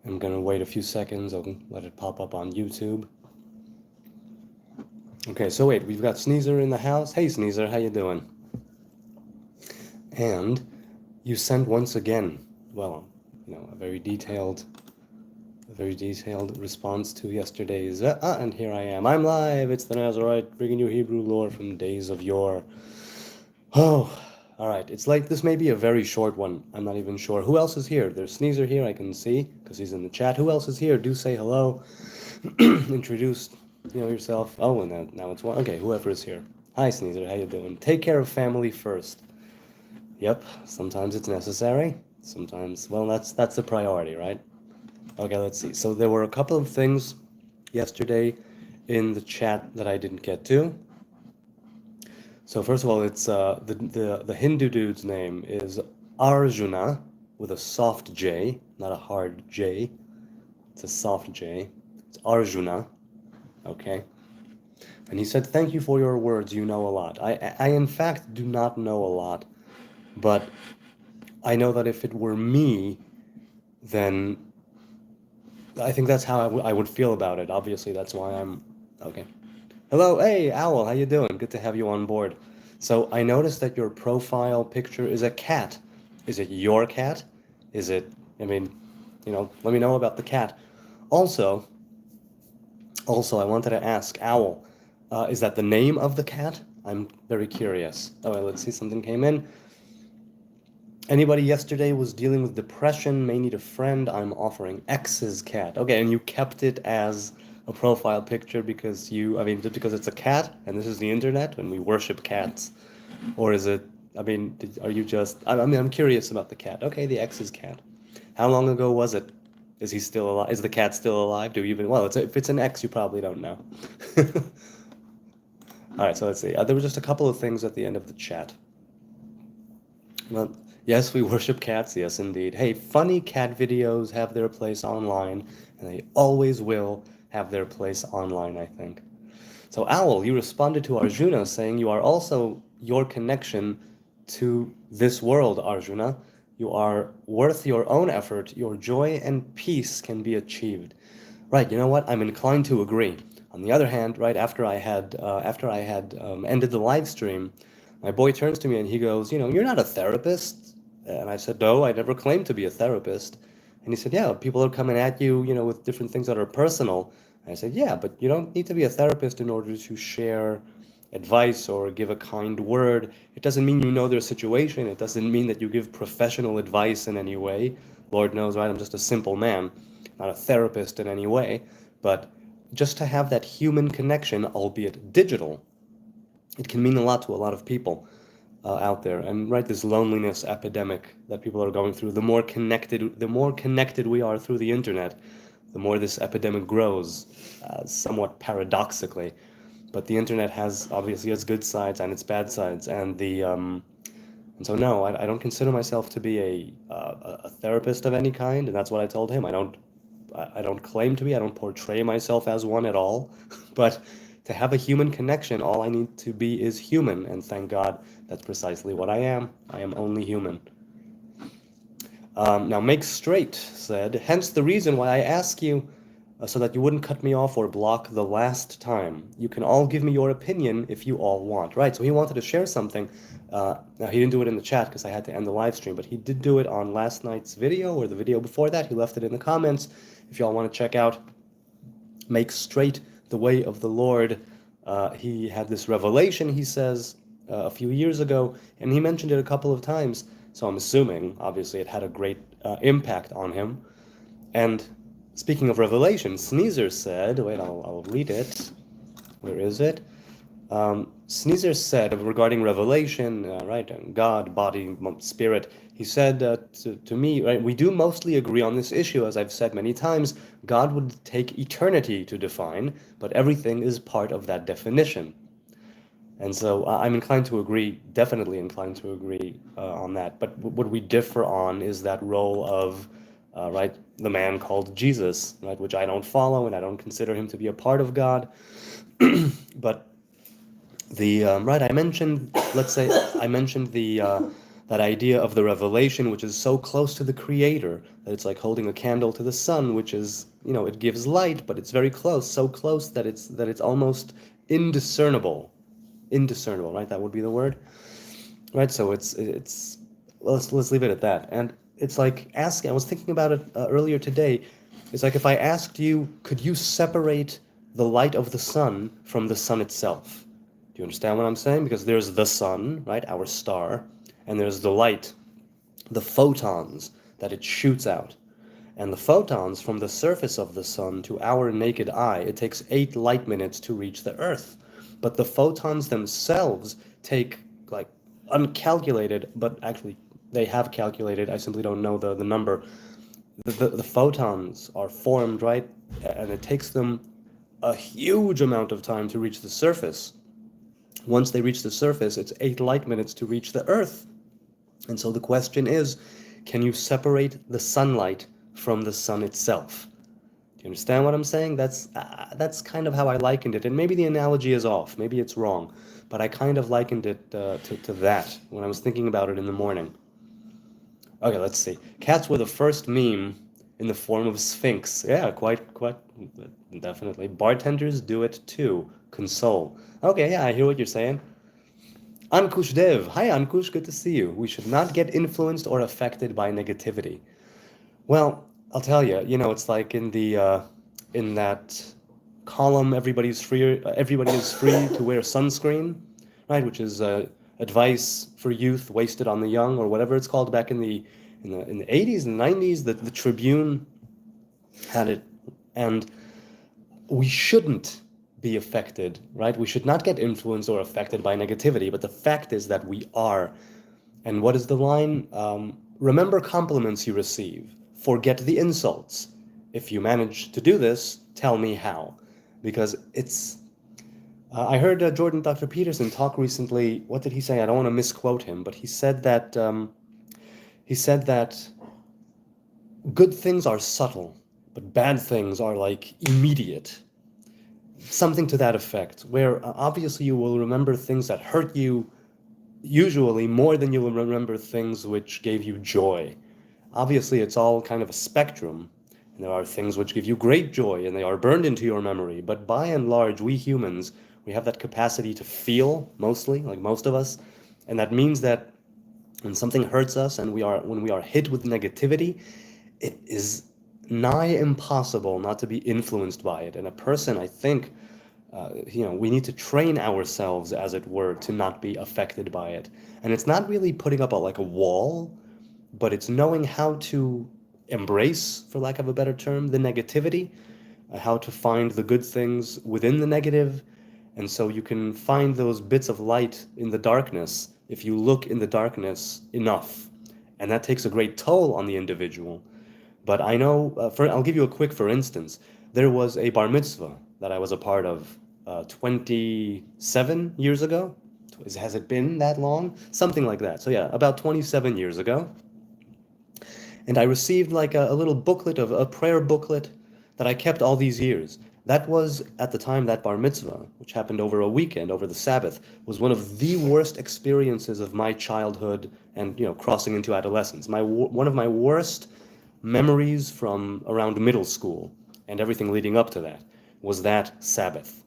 I'm gonna wait a few seconds. I'll let it pop up on YouTube. Okay, so wait, we've got Sneezer in the house. Hey, Sneezer, how you doing? And you sent once again, well, a very detailed response to yesterday's. And here I am. I'm live. It's the Nazarite, bringing you Hebrew lore from days of yore. Oh, all right. It's like this may be a very short one. I'm not even sure. Who else is here? There's Sneezer here. I can see because he's in the chat. Who else is here? Do say hello. Introduce, yourself. Oh, and now it's one. Okay, whoever is here. Hi, Sneezer. How you doing? Take care of family first. Yep. Sometimes it's necessary. Sometimes, well, that's the priority, right? Okay, let's see. So there were a couple of things yesterday in the chat that I didn't get to. So first of all, it's the Hindu dude's name is Arjuna with a soft J, not a hard J. It's a soft J. It's Arjuna. Okay. And he said, "Thank you for your words. You know a lot." I in fact do not know a lot, but I know that if it were me, then I think that's how I would feel about it. Obviously, that's why I'm okay. Hello, hey, Owl, how you doing? Good to have you on board. So I noticed that your profile picture is a cat. Is it your cat? Is it, I mean, let me know about the cat. Also, I wanted to ask, Owl, is that the name of the cat? I'm very curious. Oh, let's see, something came in. Anybody yesterday was dealing with depression, may need a friend. I'm offering X's cat. Okay, and you kept it as a profile picture because just because it's a cat and this is the internet and we worship cats? Or is it, are you just, I'm curious about the cat. Okay, the X's cat. How long ago was it? Is he still alive? Is the cat still alive? Well, if it's an X, you probably don't know. All right, so let's see. There were just a couple of things at the end of the chat. Well, yes, we worship cats. Yes, indeed. Hey, funny cat videos have their place online, and they always will have their place online, I think. So, Owl, you responded to Arjuna saying you are also your connection to this world, Arjuna. You are worth your own effort. Your joy and peace can be achieved. Right, you know what? I'm inclined to agree. On the other hand, right after I had ended the live stream, my boy turns to me and he goes, "You're not a therapist." And I said, "No, I never claimed to be a therapist." And he said, "Yeah, people are coming at you, with different things that are personal." And I said, "Yeah, but you don't need to be a therapist in order to share advice or give a kind word. It doesn't mean you know their situation. It doesn't mean that you give professional advice in any way. Lord knows, right? I'm just a simple man, not a therapist in any way. But just to have that human connection, albeit digital, it can mean a lot to a lot of people out there. And right, this loneliness epidemic that people are going through, the more connected we are through the internet, the more this epidemic grows, somewhat paradoxically. But the internet has obviously its good sides and its bad sides, and so no, I don't consider myself to be a therapist of any kind, and that's what I told him. I don't claim to be. I don't portray myself as one at all, but to have a human connection, all I need to be is human, and thank God that's precisely what I am. I am only human. Now, Make Straight said, hence the reason why I ask you so that you wouldn't cut me off or block the last time. You can all give me your opinion if you all want. Right, so he wanted to share something. Now, he didn't do it in the chat because I had to end the live stream, but he did do it on last night's video or the video before that. He left it in the comments. If y'all want to check out Make Straight the Way of the Lord, he had this revelation, he says, a few years ago, and he mentioned it a couple of times. So I'm assuming, obviously, it had a great impact on him. And speaking of revelation, Sneezer said, wait, I'll read it. Where is it? Sneezer said regarding revelation, right, and God, body, spirit, he said to me, right, we do mostly agree on this issue, as I've said many times. God would take eternity to define, but everything is part of that definition. And so I'm inclined to agree, definitely inclined to agree on that. But what we differ on is that role of, right, the man called Jesus, right, which I don't follow and I don't consider him to be a part of God. But right, I mentioned, let's say, I mentioned the That idea of the revelation, which is so close to the creator, that it's like holding a candle to the sun, which is, it gives light, but it's very close, so close that it's almost indiscernible. Indiscernible, right? That would be the word. Right? So it's well, let's leave it at that. And it's like asking, I was thinking about it earlier today. It's like if I asked you, could you separate the light of the sun from the sun itself? Do you understand what I'm saying? Because there's the sun, right, our star, and there's the light, the photons that it shoots out. And the photons from the surface of the sun to our naked eye, it takes 8 light minutes to reach the Earth. But the photons themselves take like uncalculated, but actually they have calculated, I simply don't know the number. The photons are formed, right? And it takes them a huge amount of time to reach the surface. Once they reach the surface, it's 8 light minutes to reach the Earth. And so the question is, can you separate the sunlight from the sun itself? Do you understand what I'm saying? That's kind of how I likened it. And maybe the analogy is off, maybe it's wrong, but I kind of likened it to that when I was thinking about it in the morning. Okay, let's see. Cats were the first meme in the form of Sphinx. Yeah, quite, definitely. Bartenders do it too. Console. Okay, yeah, I hear what you're saying. Ankush Dev. Hi, Ankush. Good to see you. We should not get influenced or affected by negativity. Well, I'll tell you, it's like in that column, everybody is free to wear sunscreen, right? Which is advice for youth wasted on the young, or whatever it's called back in the 80s and 90s. The Tribune had it, and we shouldn't be affected, right? We should not get influenced or affected by negativity, but the fact is that we are. And what is the line? Remember compliments you receive. Forget the insults. If you manage to do this, tell me how. Because it's. I heard Dr. Peterson talk recently. What did he say? I don't want to misquote him, but he said that good things are subtle, but bad things are like immediate. Something to that effect, where obviously you will remember things that hurt you usually more than you will remember things which gave you joy. Obviously, it's all kind of a spectrum, and there are things which give you great joy and they are burned into your memory. But by and large, we humans, we have that capacity to feel, mostly, like most of us, and that means that when something hurts us and when we are hit with negativity, it is nigh impossible not to be influenced by it. And a person, I think, we need to train ourselves, as it were, to not be affected by it. And it's not really putting up like a wall, but it's knowing how to embrace, for lack of a better term, the negativity, how to find the good things within the negative. And so you can find those bits of light in the darkness if you look in the darkness enough. And that takes a great toll on the individual. But I know, I'll give you a quick for instance. There was a bar mitzvah that I was a part of 27 years ago. Has it been that long? Something like that. So yeah, about 27 years ago. And I received like a little booklet, of a prayer booklet that I kept all these years. That was, at the time, that bar mitzvah, which happened over a weekend, over the Sabbath, was one of the worst experiences of my childhood and, crossing into adolescence. One of my worst memories from around middle school and everything leading up to that was that Sabbath.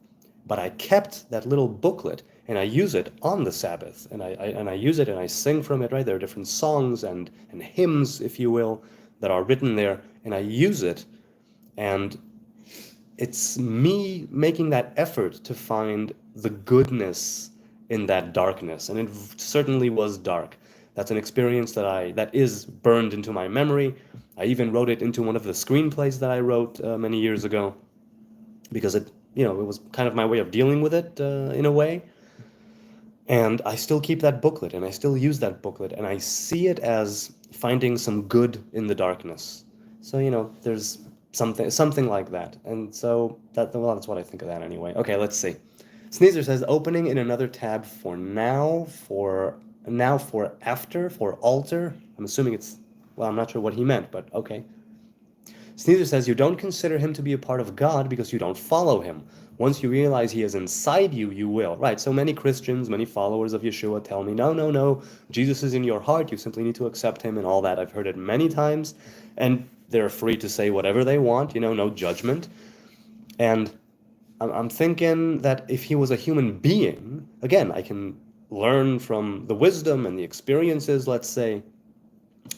But I kept that little booklet and I use it on the Sabbath, and I use it and I sing from it, right? There are different songs and hymns, if you will, that are written there, and I use it, and it's me making that effort to find the goodness in that darkness, and it certainly was dark. That's an experience that is burned into my memory. I even wrote it into one of the screenplays that I wrote many years ago, because it was kind of my way of dealing with it in a way. And I still keep that booklet, and I still use that booklet, and I see it as finding some good in the darkness. So, there's something like that. And so that's what I think of that anyway. Okay, let's see. Sneezer says, opening in another tab for now, for after, for altar. I'm assuming it's, well, I'm not sure what he meant, but okay. Sneezer says you don't consider him to be a part of God because you don't follow him. Once you realize he is inside you, you will. Right, so many Christians, many followers of Yeshua tell me, no, no, no, Jesus is in your heart, you simply need to accept him and all that. I've heard it many times, and they're free to say whatever they want, no judgment. And I'm thinking that if he was a human being, again, I can learn from the wisdom and the experiences, let's say,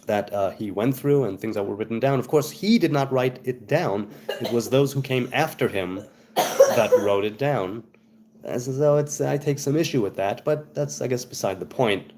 that he went through and things that were written down. Of course, he did not write it down. It was those who came after him that wrote it down. As though I take some issue with that, but that's, I guess, beside the point.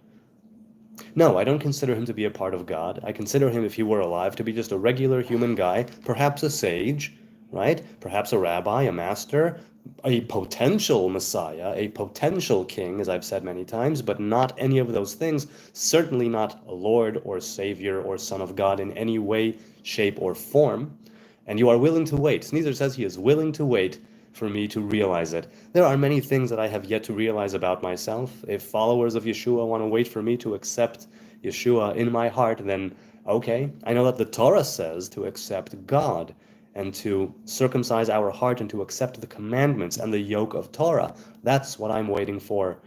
No, I don't consider him to be a part of God. I consider him, if he were alive, to be just a regular human guy, perhaps a sage, right? Perhaps a rabbi, a master, a potential Messiah, a potential king, as I've said many times, but not any of those things. Certainly not a Lord or Savior or Son of God in any way, shape, or form. And you are willing to wait. Sneezer says he is willing to wait for me to realize it. There are many things that I have yet to realize about myself. If followers of Yeshua want to wait for me to accept Yeshua in my heart, then okay. I know that the Torah says to accept God and to circumcise our heart and to accept the commandments and the yoke of Torah. That's what I'm waiting for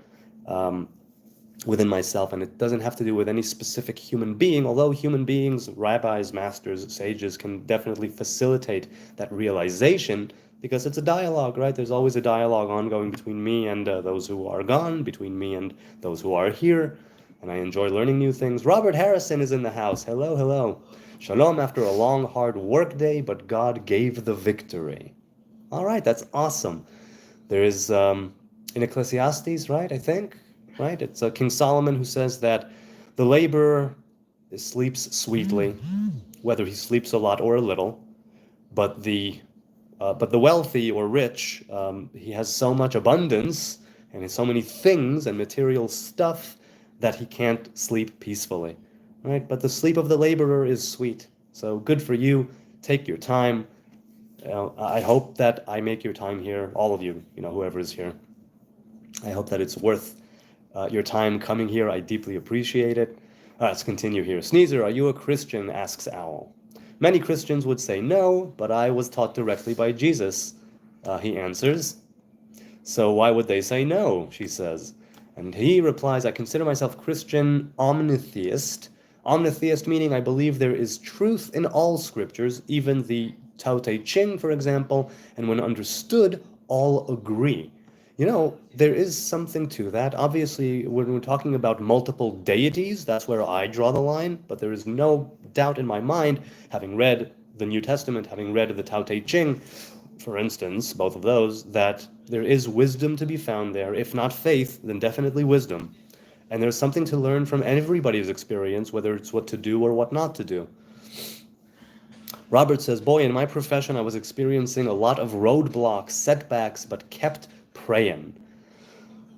within myself, and it doesn't have to do with any specific human being, although human beings, rabbis, masters, sages, can definitely facilitate that realization, because it's a dialogue, right? There's always a dialogue ongoing between me and those who are gone, between me and those who are here, and I enjoy learning new things. Robert Harrison is in the house. Hello, hello. Shalom after a long, hard work day, but God gave the victory. All right, that's awesome. There is, in Ecclesiastes, right, I think, right? It's King Solomon who says that the laborer sleeps sweetly, whether he sleeps a lot or a little, but the wealthy or rich, he has so much abundance and has so many things and material stuff that he can't sleep peacefully, right? But the sleep of the laborer is sweet. So good for you. Take your time. I hope that I make your time here, all of you, whoever is here. I hope that it's worth your time coming here. I deeply appreciate it. Let's continue here. Sneezer, are you a Christian? Asks Owl. Many Christians would say no, but I was taught directly by Jesus, he answers. So why would they say no, she says. And he replies, I consider myself Christian omnitheist. Omnitheist meaning I believe there is truth in all scriptures, even the Tao Te Ching, for example, and when understood, all agree. There is something to that. Obviously, when we're talking about multiple deities, that's where I draw the line, but there is no doubt in my mind, having read the New Testament, having read the Tao Te Ching, for instance, both of those, that there is wisdom to be found there. If not faith, then definitely wisdom. And there's something to learn from everybody's experience, whether it's what to do or what not to do. Robert says, boy, in my profession, I was experiencing a lot of roadblocks, setbacks, but kept praying.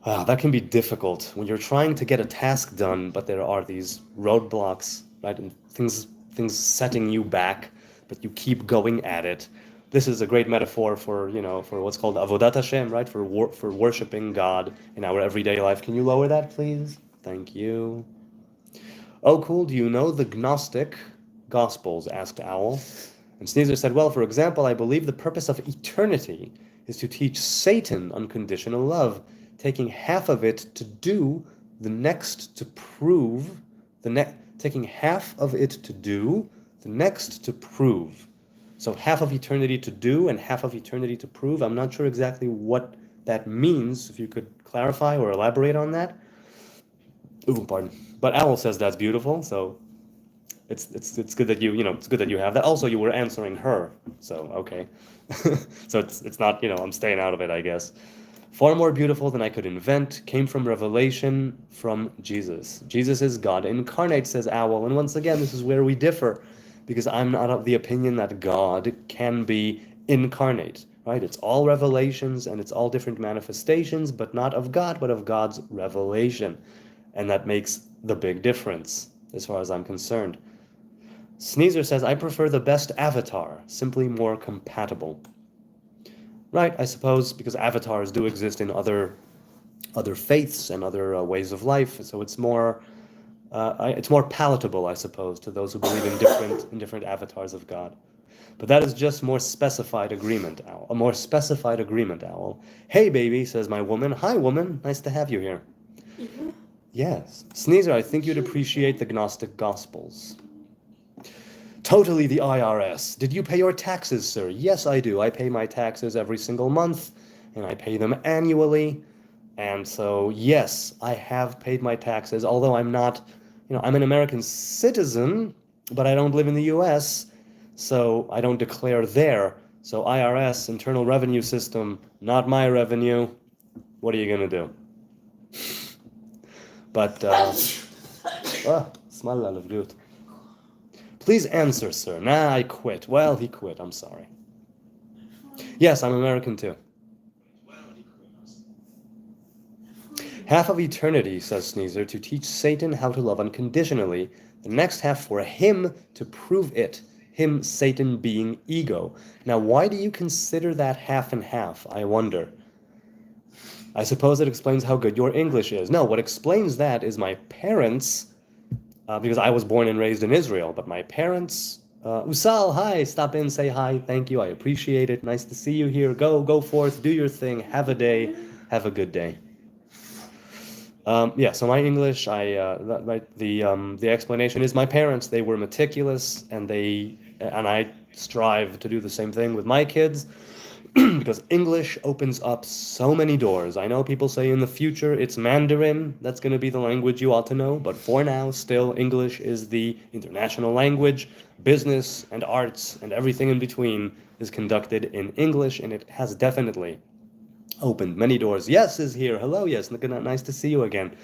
That can be difficult when you're trying to get a task done, but there are these roadblocks, right? And things setting you back, but you keep going at it. This is a great metaphor for, for what's called Avodat Hashem, right? For worshiping God in our everyday life. Can you lower that, please? Thank you. Oh, cool. Do you know the Gnostic Gospels? Asked Owl. And Sneezer said, well, for example, I believe the purpose of eternity is to teach Satan unconditional love, taking half of it to do, the next to prove, taking half of it to do, the next to prove. So half of eternity to do and half of eternity to prove. I'm not sure exactly what that means. If you could clarify or elaborate on that. Ooh, pardon. But Owl says that's beautiful, so it's good that it's good that you have that. Also, you were answering her, so okay. So it's not, I'm staying out of it, I guess. Far more beautiful than I could invent, came from revelation from Jesus. Jesus is God incarnate, says Owl. And once again, this is where we differ, because I'm not of the opinion that God can be incarnate, right? It's all revelations and it's all different manifestations, but not of God, but of God's revelation. And that makes the big difference, as far as I'm concerned. Sneezer says, I prefer the best avatar, simply more compatible. Right, I suppose, because avatars do exist in other faiths and other ways of life, so it's more palatable, I suppose, to those who believe in different avatars of God. But that is just more specified agreement, Owl. A more specified agreement, Owl. Hey, baby, says my woman. Hi, woman. Nice to have you here. Yes. Sneezer, I think you'd appreciate the Gnostic Gospels. Totally the IRS. Did you pay your taxes, sir? Yes, I do. I pay my taxes every single month, and I pay them annually. And so, yes, I have paid my taxes, although I'm not, I'm an American citizen, but I don't live in the US, so I don't declare there. So IRS, Internal Revenue System, not my revenue. What are you gonna do? But, smell of good. Please answer, sir. Nah, I quit. Well, he quit. I'm sorry. Yes, I'm American too. Half of eternity, says Sneezer, to teach Satan how to love unconditionally. The next half for him to prove it. Him, Satan, being ego. Now, why do you consider that half and half, I wonder? I suppose it explains how good your English is. No, what explains that is my parents, because I was born and raised in Israel, but my parents, Usal, hi, stop in, say hi, thank you, I appreciate it, nice to see you here, go forth, do your thing, have a day, have a good day. Yeah, so my English, the explanation is my parents, they were meticulous, and I strive to do the same thing with my kids, because English opens up so many doors. I know people say in the future it's Mandarin, that's going to be the language you ought to know, but for now, still, English is the international language. Business and arts and everything in between is conducted in English, and it has definitely opened many doors. Yes is here. Hello, yes. Nice to see you again.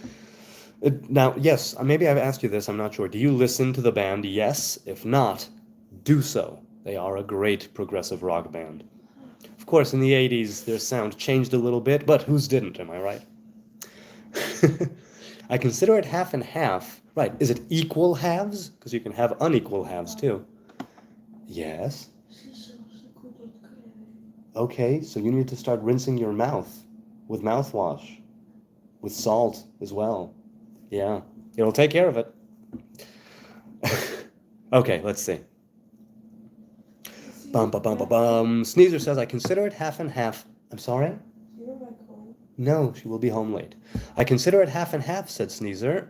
Now, yes, maybe I've asked you this, I'm not sure. Do you listen to the band? Yes. If not, do so. They are a great progressive rock band. Of course, in the 80s, their sound changed a little bit, but whose didn't, am I right? I consider it half and half. Right, is it equal halves? Because you can have unequal halves, too. Yes. Okay, so you need to start rinsing your mouth with mouthwash, with salt as well. Yeah, it'll take care of it. Okay, let's see. Sneezer says, I consider it half and half. I'm sorry? No, she will be home late. I consider it half and half, said Sneezer,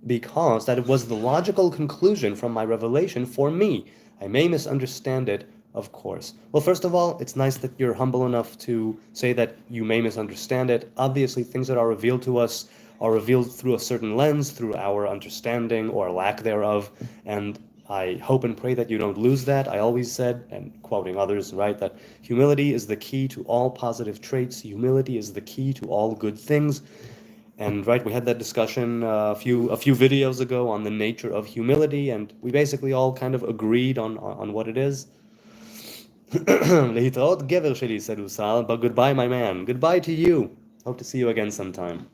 because that it was the logical conclusion from my revelation for me. I may misunderstand it, of course. Well, first of all, it's nice that you're humble enough to say that you may misunderstand it. Obviously, things that are revealed to us are revealed through a certain lens, through our understanding or lack thereof, and I hope and pray that you don't lose that. I always said, and quoting others, right, that humility is the key to all positive traits. Humility is the key to all good things. And right, we had that discussion a few videos ago on the nature of humility, and we basically all kind of agreed on what it is. Lehitraot gever sheli, said Usal, but goodbye, my man. Goodbye to you. Hope to see you again sometime.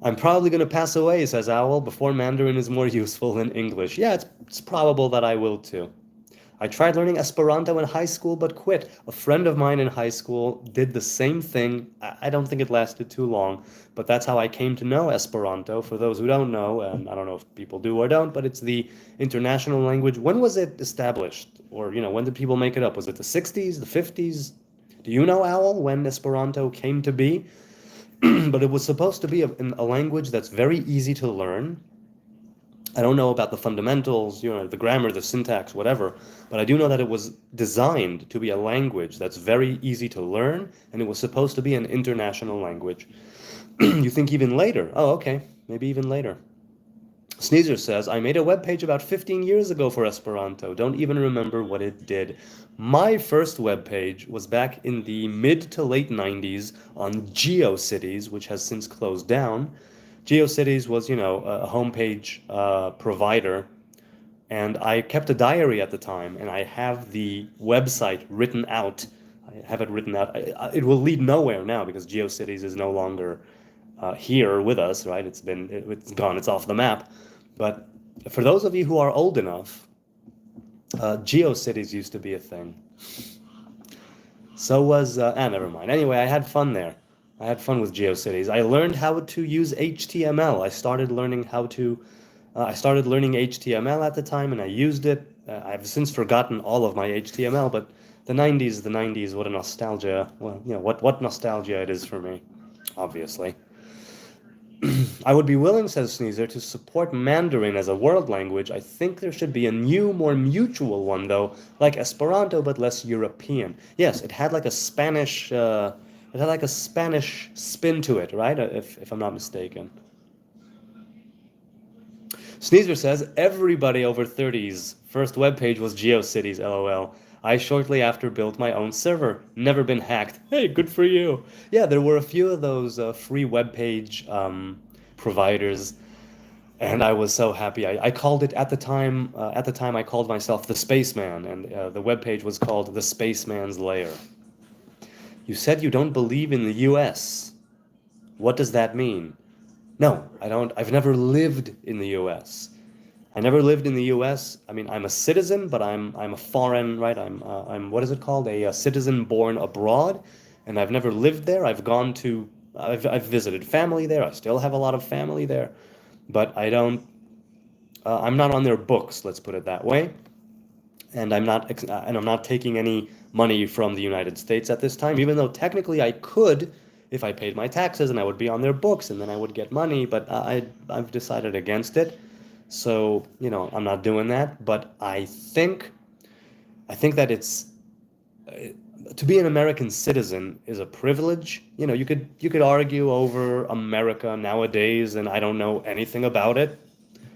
I'm probably going to pass away, says Owl, before Mandarin is more useful than English. Yeah, it's probable that I will too. I tried learning Esperanto in high school, but quit. A friend of mine in high school did the same thing. I don't think it lasted too long, but that's how I came to know Esperanto. For those who don't know, and I don't know if people do or don't, but it's the international language. When was it established? Or, when did people make it up? Was it the 60s, the 50s? Do you know, Owl, when Esperanto came to be? But it was supposed to be a language that's very easy to learn. I don't know about the fundamentals, the grammar, the syntax, whatever, but I do know that it was designed to be a language that's very easy to learn, and it was supposed to be an international language. You think even later? Oh, okay, maybe even later. Sneezer says, I made a webpage about 15 years ago for Esperanto. Don't even remember what it did. My first webpage was back in the mid to late 90s on GeoCities, which has since closed down. GeoCities was, a homepage provider, and I kept a diary at the time, and I have the website written out. I have it written out. It will lead nowhere now because GeoCities is no longer here with us, right? It's gone. It's off the map. But for those of you who are old enough, GeoCities used to be a thing. So was, never mind. Anyway, I had fun there. I had fun with GeoCities. I learned how to use HTML. I started learning how to I started learning HTML at the time, and I used it. I've since forgotten all of my HTML, but the 90s, what a nostalgia. Well, what nostalgia it is for me, obviously. I would be willing, says Sneezer, to support Mandarin as a world language. I think there should be a new, more mutual one, though, like Esperanto, but less European. Yes, it had like a Spanish, spin to it, right? If I'm not mistaken. Sneezer says everybody over 30's first webpage was GeoCities, lol. I shortly after built my own server. Never been hacked. Hey, good for you. Yeah, there were a few of those free webpage providers, and I was so happy. I called it at the time. At the time, I called myself the Spaceman, and the webpage was called the Spaceman's Lair. You said you don't believe in the U.S. What does that mean? No, I don't. I've never lived in the U.S. I never lived in the U.S. I mean, I'm a citizen, but I'm a foreign, right? I'm what is it called? A citizen born abroad, and I've never lived there. I've visited family there. I still have a lot of family there, but I don't. I'm not on their books. Let's put it that way. And I'm not taking any money from the United States at this time, even though technically I could if I paid my taxes and I would be on their books and then I would get money, but I've decided against it. So, I'm not doing that, but I think that it's to be an American citizen is a privilege. You could argue over America nowadays, and I don't know anything about it,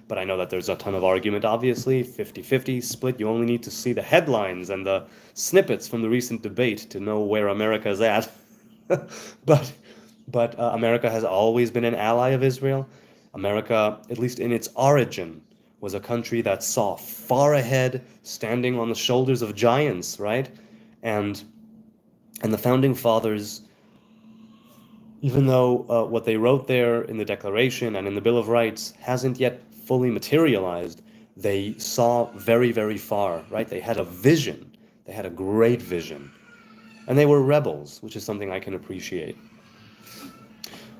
but I know that there's a ton of argument, obviously. 50-50 split. You only need to see the headlines and the snippets from the recent debate to know where America's at. But America has always been an ally of Israel. America, at least in its origin, was a country that saw far ahead, standing on the shoulders of giants, right? And the founding fathers, even though what they wrote there in the Declaration and in the Bill of Rights hasn't yet fully materialized, they saw very, very far, right? They had a vision. They had a great vision. And they were rebels, which is something I can appreciate.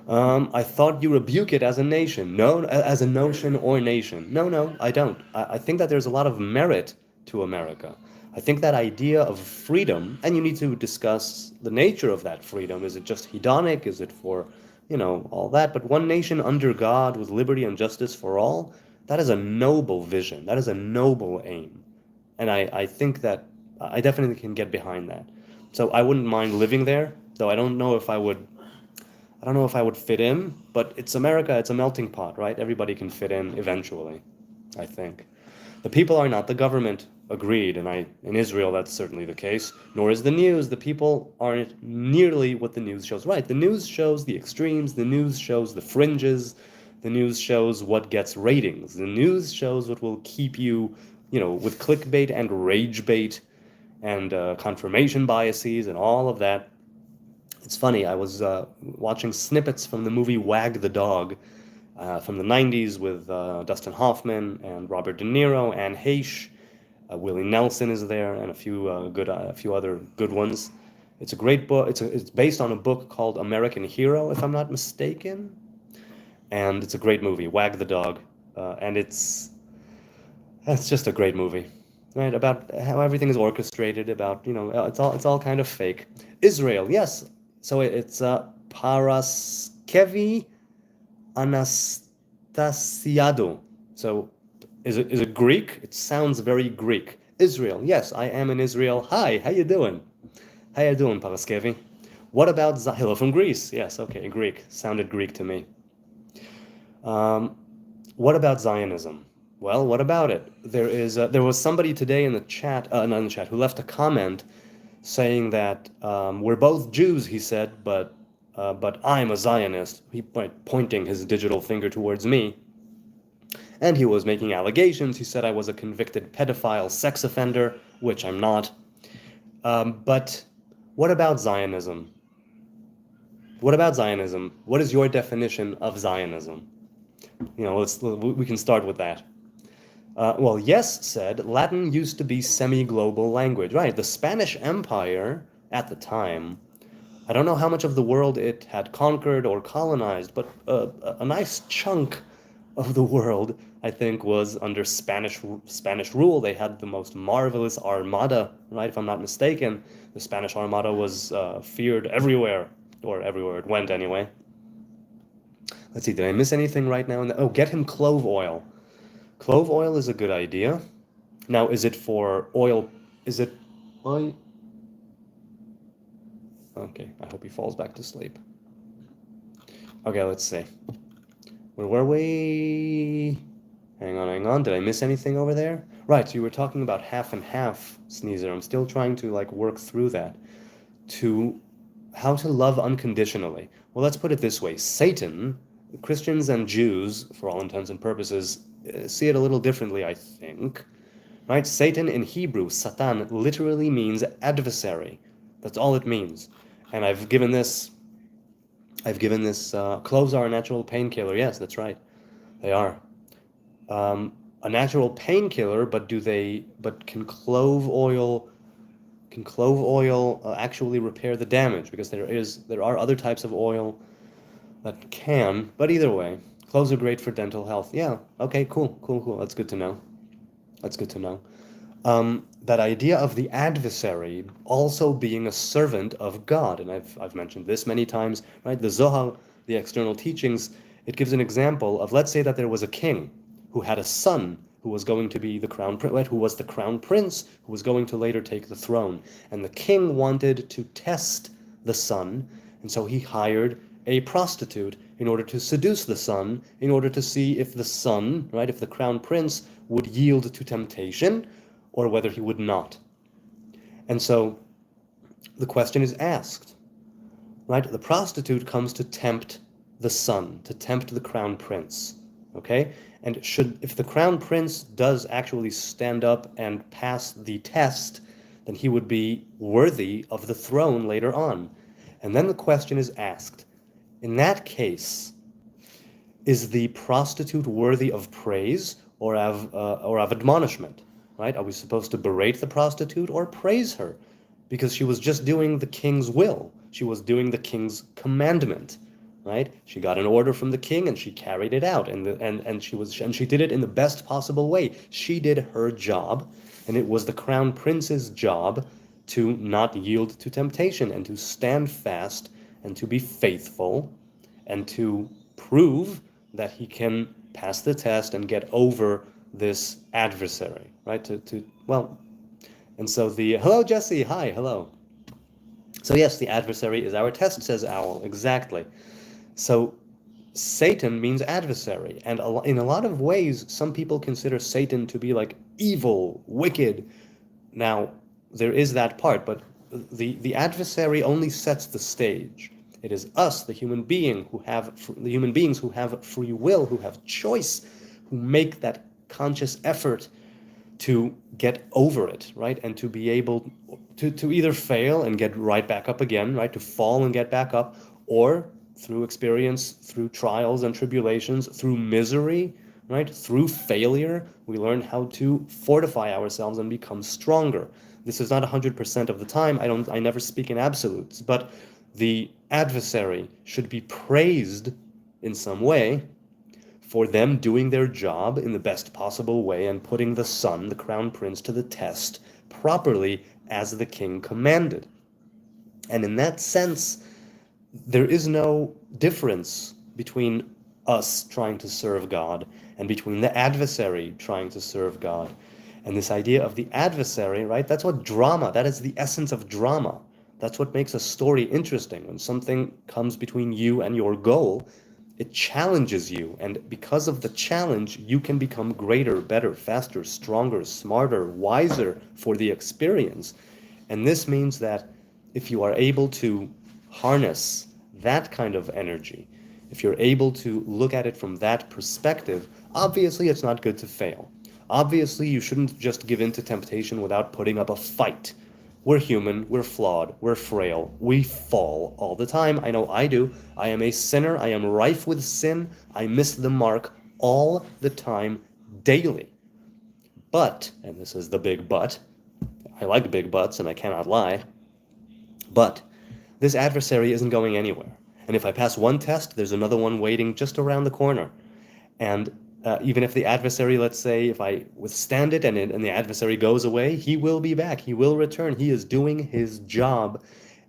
I thought you rebuke it as a nation. No, as a notion or nation. No, I don't. I think that there's a lot of merit to America. I think that idea of freedom, and you need to discuss the nature of that freedom. Is it just hedonic? Is it for, all that? But one nation under God with liberty and justice for all, that is a noble vision. That is a noble aim. And I think that I definitely can get behind that. So I wouldn't mind living there, though I don't know if I would fit in, but it's America, it's a melting pot, right? Everybody can fit in eventually, I think. The people are not the government, agreed, and in Israel that's certainly the case, nor is the news. The people aren't nearly what the news shows. Right, the news shows the extremes, the news shows the fringes, the news shows what gets ratings, the news shows what will keep you, with clickbait and rage bait and confirmation biases and all of that. It's funny, I was watching snippets from the movie Wag the Dog from the 90s with Dustin Hoffman and Robert De Niro, Anne Heche, Willie Nelson is there, and a few other good ones. It's a great book. It's based on a book called American Hero, if I'm not mistaken, and it's a great movie, Wag the Dog, and it's just a great movie. Right, about how everything is orchestrated, about, it's all kind of fake. Israel, yes. So it's Paraskevi Anastasiadou. So is it Greek? It sounds very Greek. Israel, yes, I am in Israel. Hi, how you doing? How you doing, Paraskevi? What about hello from Greece? Yes, okay, Greek. Sounded Greek to me. What about Zionism? Well, what about it? There was somebody today in the chat, not in the chat, who left a comment saying that we're both Jews, he said, but I'm a Zionist. He pointing his digital finger towards me, and he was making allegations. He said I was a convicted pedophile sex offender, which I'm not. But what about Zionism? What about Zionism? What is your definition of Zionism? We can start with that. Well, Yes said Latin used to be semi-global language. Right, the Spanish Empire at the time, I don't know how much of the world it had conquered or colonized, but a nice chunk of the world, I think, was under Spanish rule. They had the most marvelous armada, right? If I'm not mistaken, the Spanish armada was feared everywhere, or everywhere it went anyway. Let's see, did I miss anything right now? Oh, get him clove oil. Clove oil is a good idea. Now, is it for oil? Is it oil? Okay, I hope he falls back to sleep. Okay, let's see. Where were we? Hang on. Did I miss anything over there? Right, so you were talking about half and half, Sneezer. I'm still trying to like work through that. To how to love unconditionally. Well, let's put it this way. Satan, Christians and Jews, for all intents and purposes, see it a little differently, I think. Right? Satan in Hebrew, Satan, literally means adversary. That's all it means. And I've given this, cloves are a natural painkiller. Yes, that's right. They are. A natural painkiller, but can clove oil actually repair the damage? Because there are other types of oil that can, but either way, cloves are great for dental health. Yeah, okay, cool. That's good to know. That idea of the adversary also being a servant of God, and I've mentioned this many times, right? The Zohar, the external teachings, it gives an example of, let's say that there was a king who had a son who was going to be the crown prince, right? Who was the crown prince, who was going to later take the throne. And the king wanted to test the son, and so he hired a prostitute in order to seduce the son, in order to see if the son, right, if the crown prince would yield to temptation, or whether he would not. And so the question is asked, right? The prostitute comes to tempt the son, to tempt the crown prince, okay? And if the crown prince does actually stand up and pass the test, then he would be worthy of the throne later on. And then the question is asked, in that case, is the prostitute worthy of praise or of admonishment? Right? Are we supposed to berate the prostitute or praise her? Because she was just doing the king's will. She was doing the king's commandment, right? She got an order from the king and she carried it out, and she did it in the best possible way. She did her job, and it was the crown prince's job to not yield to temptation and to stand fast and to be faithful and to prove that he can pass the test and get over this adversary, right? And so hello, Jesse. Hi, hello. So yes, the adversary is our test, says Owl. Exactly. So Satan means adversary, and in a lot of ways, some people consider Satan to be like evil, wicked. Now, there is that part, but the adversary only sets the stage. It is us, the human beings who have free will, who have choice, who make that conscious effort to get over it, right? And to be able to either fail and get right back up again, right? To fall and get back up, or through experience, through trials and tribulations, through misery, right? Through failure, we learn how to fortify ourselves and become stronger. This is not 100% of the time. I never speak in absolutes, but the adversary should be praised in some way for them doing their job in the best possible way and putting the son, the crown prince, to the test properly as the king commanded. And in that sense, there is no difference between us trying to serve God and between the adversary trying to serve God. And this idea of the adversary, right, that's what drama, that is the essence of drama. That's what makes a story interesting. When something comes between you and your goal, it challenges you, and because of the challenge, you can become greater, better, faster, stronger, smarter, wiser for the experience. And this means that if you are able to harness that kind of energy, if you're able to look at it from that perspective, obviously it's not good to fail. Obviously, you shouldn't just give in to temptation without putting up a fight. We're human, we're flawed, we're frail, we fall all the time. I know I do. I am a sinner, I am rife with sin, I miss the mark all the time, daily. But, and this is the big but, I like big buts and I cannot lie, but this adversary isn't going anywhere. And if I pass one test, there's another one waiting just around the corner. And Even if the adversary, let's say, if I withstand it and the adversary goes away, he will be back. He will return. He is doing his job.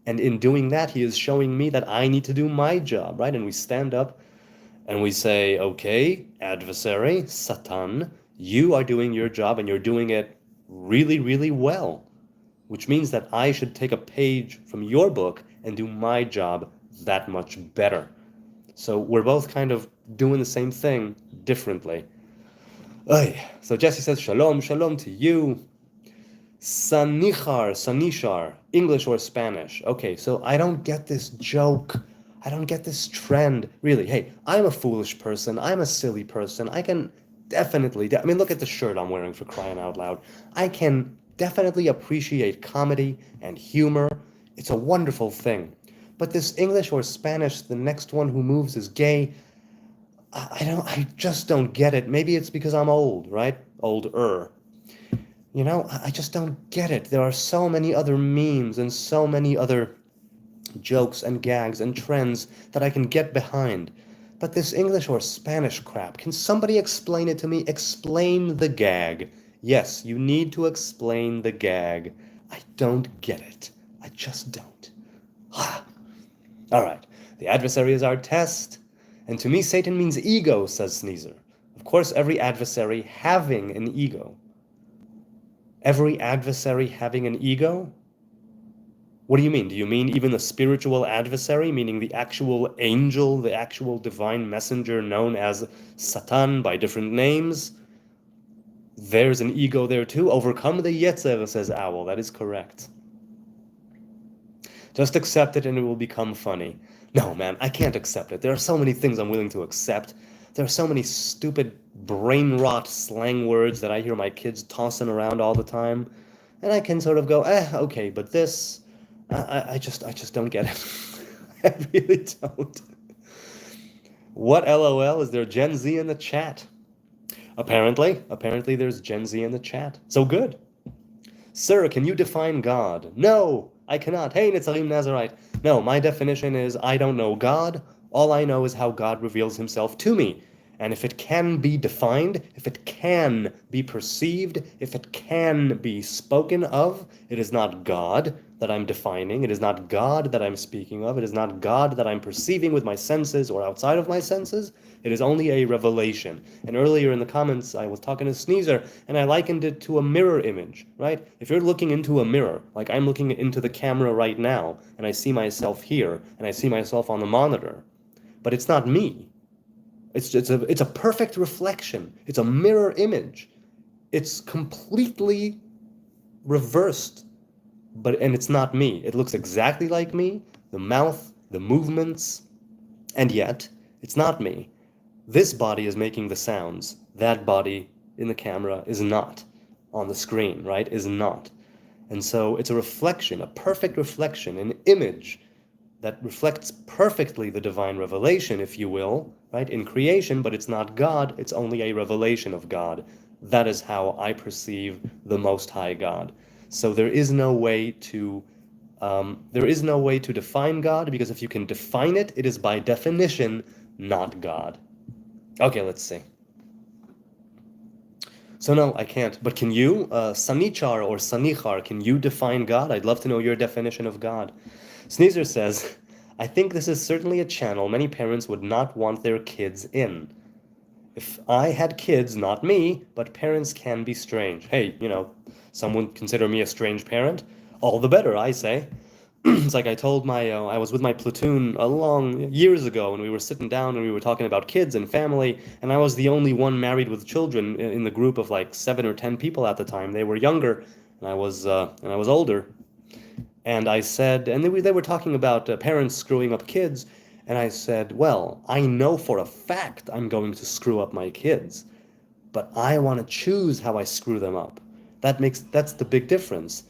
And in doing that, he is showing me that I need to do my job, right? And we stand up and we say, okay, adversary, Satan, you are doing your job and you're doing it really, really well, which means that I should take a page from your book and do my job that much better. So we're both kind of doing the same thing differently. So Jesse says, shalom, shalom to you. Sanishar, English or Spanish. Okay, so I don't get this joke. I don't get this trend. Really, hey, I'm a foolish person. I'm a silly person. I can definitely, I mean, look at the shirt I'm wearing, for crying out loud. I can definitely appreciate comedy and humor. It's a wonderful thing. But this English or Spanish, the next one who moves is gay. I just don't get it. Maybe it's because I'm old, right? Older. You know, I just don't get it. There are so many other memes and so many other jokes and gags and trends that I can get behind. But this English or Spanish crap, can somebody explain it to me? Explain the gag. Yes, you need to explain the gag. I don't get it. I just don't. All right, the adversary is our test. And to me, Satan means ego, says Sneezer. Of course, every adversary having an ego. Every adversary having an ego? What do you mean? Do you mean even the spiritual adversary, meaning the actual angel, the actual divine messenger known as Satan by different names? There's an ego there too. Overcome the Yetzer, says Awwww. That is correct. Just accept it and it will become funny. No, man, I can't accept it. There are so many things I'm willing to accept. There are so many stupid brain rot slang words that I hear my kids tossing around all the time. And I can sort of go, okay, but this, I just don't get it. I really don't. What LOL? Is there Gen Z in the chat? Apparently there's Gen Z in the chat. So good. Sir, can you define God? No, I cannot. Hey, Nitzarim Nazarite. No, my definition is I don't know God. All I know is how God reveals himself to me. And if it can be defined, if it can be perceived, if it can be spoken of, it is not God that I'm defining. It is not God that I'm speaking of. It is not God that I'm perceiving with my senses or outside of my senses. It is only a revelation. And earlier in the comments, I was talking to Sneezer, and I likened it to a mirror image, right? If you're looking into a mirror, like I'm looking into the camera right now, and I see myself here, and I see myself on the monitor, but it's not me. It's a perfect reflection. It's a mirror image. It's completely reversed, and it's not me. It looks exactly like me, the mouth, the movements, and yet it's not me. This body is making the sounds. That body in the camera is not on the screen, right? Is not. And so it's a reflection, a perfect reflection, an image that reflects perfectly the divine revelation, if you will, right, in creation, but it's not God, it's only a revelation of God. That is how I perceive the Most High God. So there is no way to define God, because if you can define it, it is by definition not God. Okay, let's see. So no, I can't. But can you, Sanichar or Sanichar, can you define God? I'd love to know your definition of God. Sneezer says, I think this is certainly a channel many parents would not want their kids in. If I had kids, not me, but parents can be strange. Hey, you know, some would consider me a strange parent. All the better, I say. It's like I told I was with my platoon years ago, and we were sitting down and we were talking about kids and family, and I was the only one married with children in the group of like 7 or 10 people at the time. They were younger, and I was older. And I said, and they were talking about parents screwing up kids, and I said, well, I know for a fact I'm going to screw up my kids, but I want to choose how I screw them up. That's the big difference.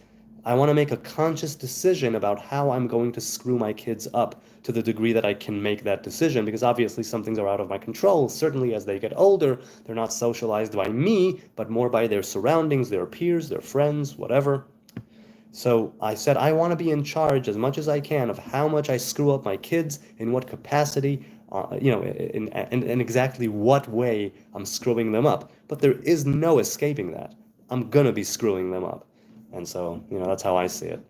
I want to make a conscious decision about how I'm going to screw my kids up to the degree that I can make that decision, because obviously some things are out of my control. Certainly as they get older, they're not socialized by me, but more by their surroundings, their peers, their friends, whatever. So I said, I want to be in charge as much as I can of how much I screw up my kids, in what capacity. in exactly what way I'm screwing them up. But there is no escaping that. I'm gonna be screwing them up. And so, that's how I see it.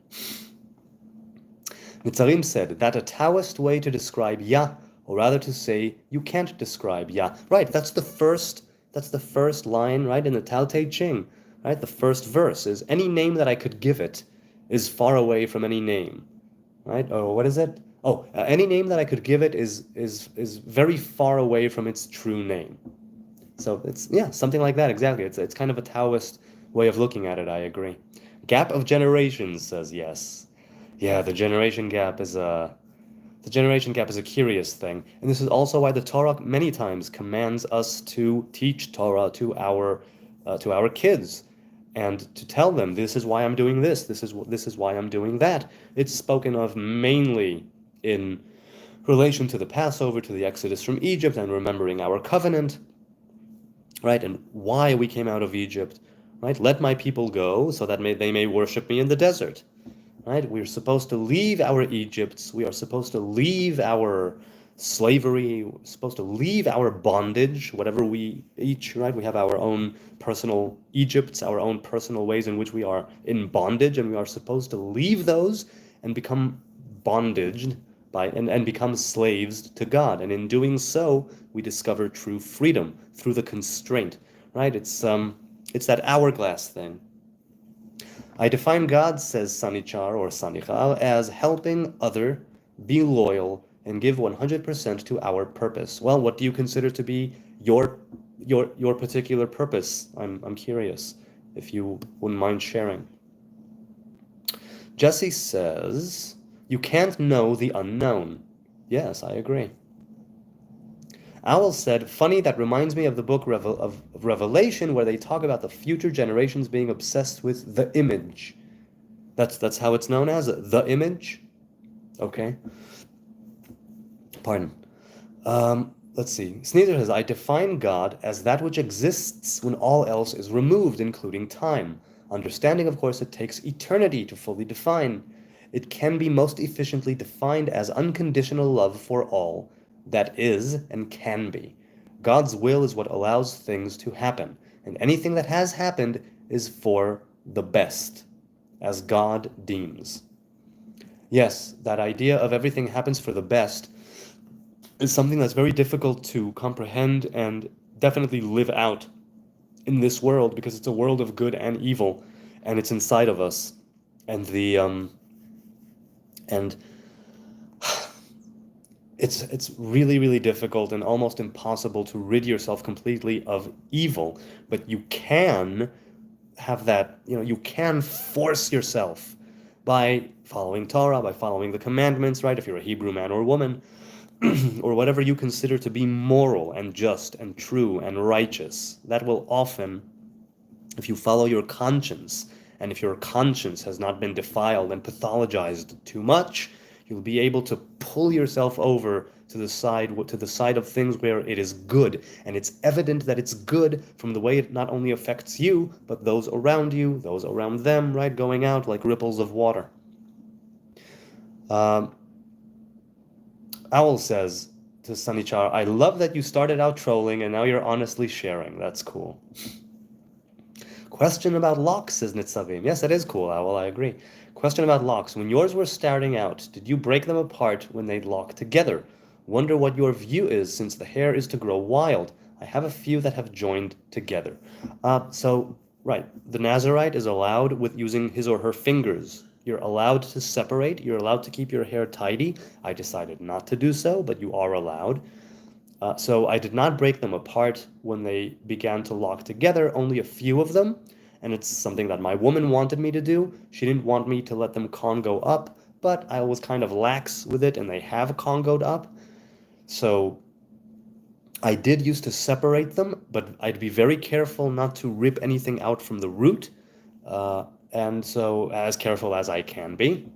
Nitzarim said that a Taoist way to describe Yah, or rather to say you can't describe Yah. Right, that's the first line, right, in the Tao Te Ching. Right, the first verse is any name that I could give it is far away from any name. Right? Or what is it? Oh, any name that I could give it is very far away from its true name. So it's something like that exactly. It's kind of a Taoist way of looking at it. I agree. Gap of generations says yes. Yeah, the generation gap is a curious thing, and this is also why the Torah many times commands us to teach Torah to our kids, and to tell them this is why I'm doing this. This is why I'm doing that. It's spoken of mainly in relation to the Passover, to the Exodus from Egypt, and remembering our covenant, right? And why we came out of Egypt, right? Let my people go so that they may worship me in the desert. Right? We're supposed to leave our Egypts. We are supposed to leave our slavery. We're supposed to leave our bondage, whatever we each, right? We have our own personal Egypts, our own personal ways in which we are in bondage, and we are supposed to leave those and become bondaged and become slaves to God. And in doing so, we discover true freedom through the constraint, right? It's that hourglass thing. I define God, says Sanichar or Sanichal, as helping other, be loyal, and give 100% to our purpose. Well, what do you consider to be your particular purpose? I'm curious, if you wouldn't mind sharing. Jesse says, you can't know the unknown. Yes, I agree. Owl said, funny, that reminds me of the book of Revelation, where they talk about the future generations being obsessed with the image. That's how it's known as, the image? Okay. Pardon. Let's see. Sneezer says, I define God as that which exists when all else is removed, including time. Understanding, of course, it takes eternity to fully define. It can be most efficiently defined as unconditional love for all that is and can be. God's will is what allows things to happen, and anything that has happened is for the best, as God deems. Yes, that idea of everything happens for the best is something that's very difficult to comprehend and definitely live out in this world, because it's a world of good and evil, and it's inside of us. And it's really, really difficult and almost impossible to rid yourself completely of evil, but you can have that, you can force yourself by following Torah, by following the commandments, right? If you're a Hebrew man or woman, or whatever you consider to be moral and just and true and righteous, that will often, if you follow your conscience, and if your conscience has not been defiled and pathologized too much, you'll be able to pull yourself over to the side of things where it is good, and it's evident that it's good from the way it not only affects you, but those around you, those around them, right, going out like ripples of water. Owl says to Sanichar, I love that you started out trolling and now you're honestly sharing. That's cool. Question about locks, says Nitzavim. Yes, that is cool, Owl, I agree. Question about locks. When yours were starting out, did you break them apart when they'd lock together? Wonder what your view is, since the hair is to grow wild. I have a few that have joined together. Right, the Nazarite is allowed with using his or her fingers. You're allowed to separate. You're allowed to keep your hair tidy. I decided not to do so, but you are allowed. So I did not break them apart when they began to lock together, only a few of them. And it's something that my woman wanted me to do. She didn't want me to let them Congo up, but I was kind of lax with it, and they have Congoed up. So I did used to separate them, but I'd be very careful not to rip anything out from the root. And so as careful as I can be.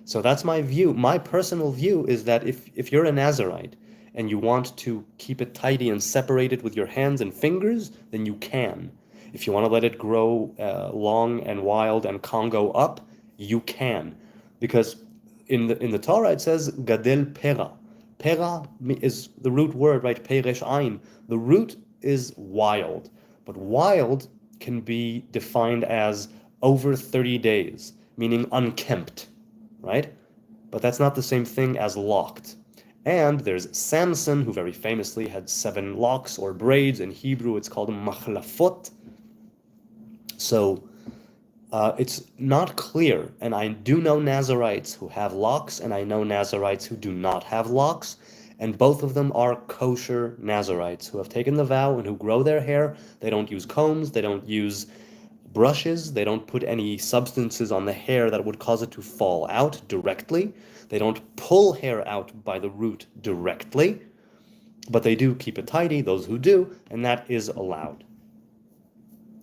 So that's my view. My personal view is that if you're a Nazarite and you want to keep it tidy and separate it with your hands and fingers, then you can. If you want to let it grow long and wild and Congo up, you can. Because in the Torah it says gadel pera. Pera is the root word, right? Peresh ein. The root is wild, but wild can be defined as over 30 days, meaning unkempt, right? But that's not the same thing as locked. And there's Samson, who very famously had 7 locks or braids. In Hebrew, it's called machlafot. So it's not clear, and I do know Nazarites who have locks, and I know Nazarites who do not have locks, and both of them are kosher Nazarites who have taken the vow and who grow their hair. They don't use combs, they don't use brushes, they don't put any substances on the hair that would cause it to fall out directly. They don't pull hair out by the root directly, but they do keep it tidy, those who do, and that is allowed.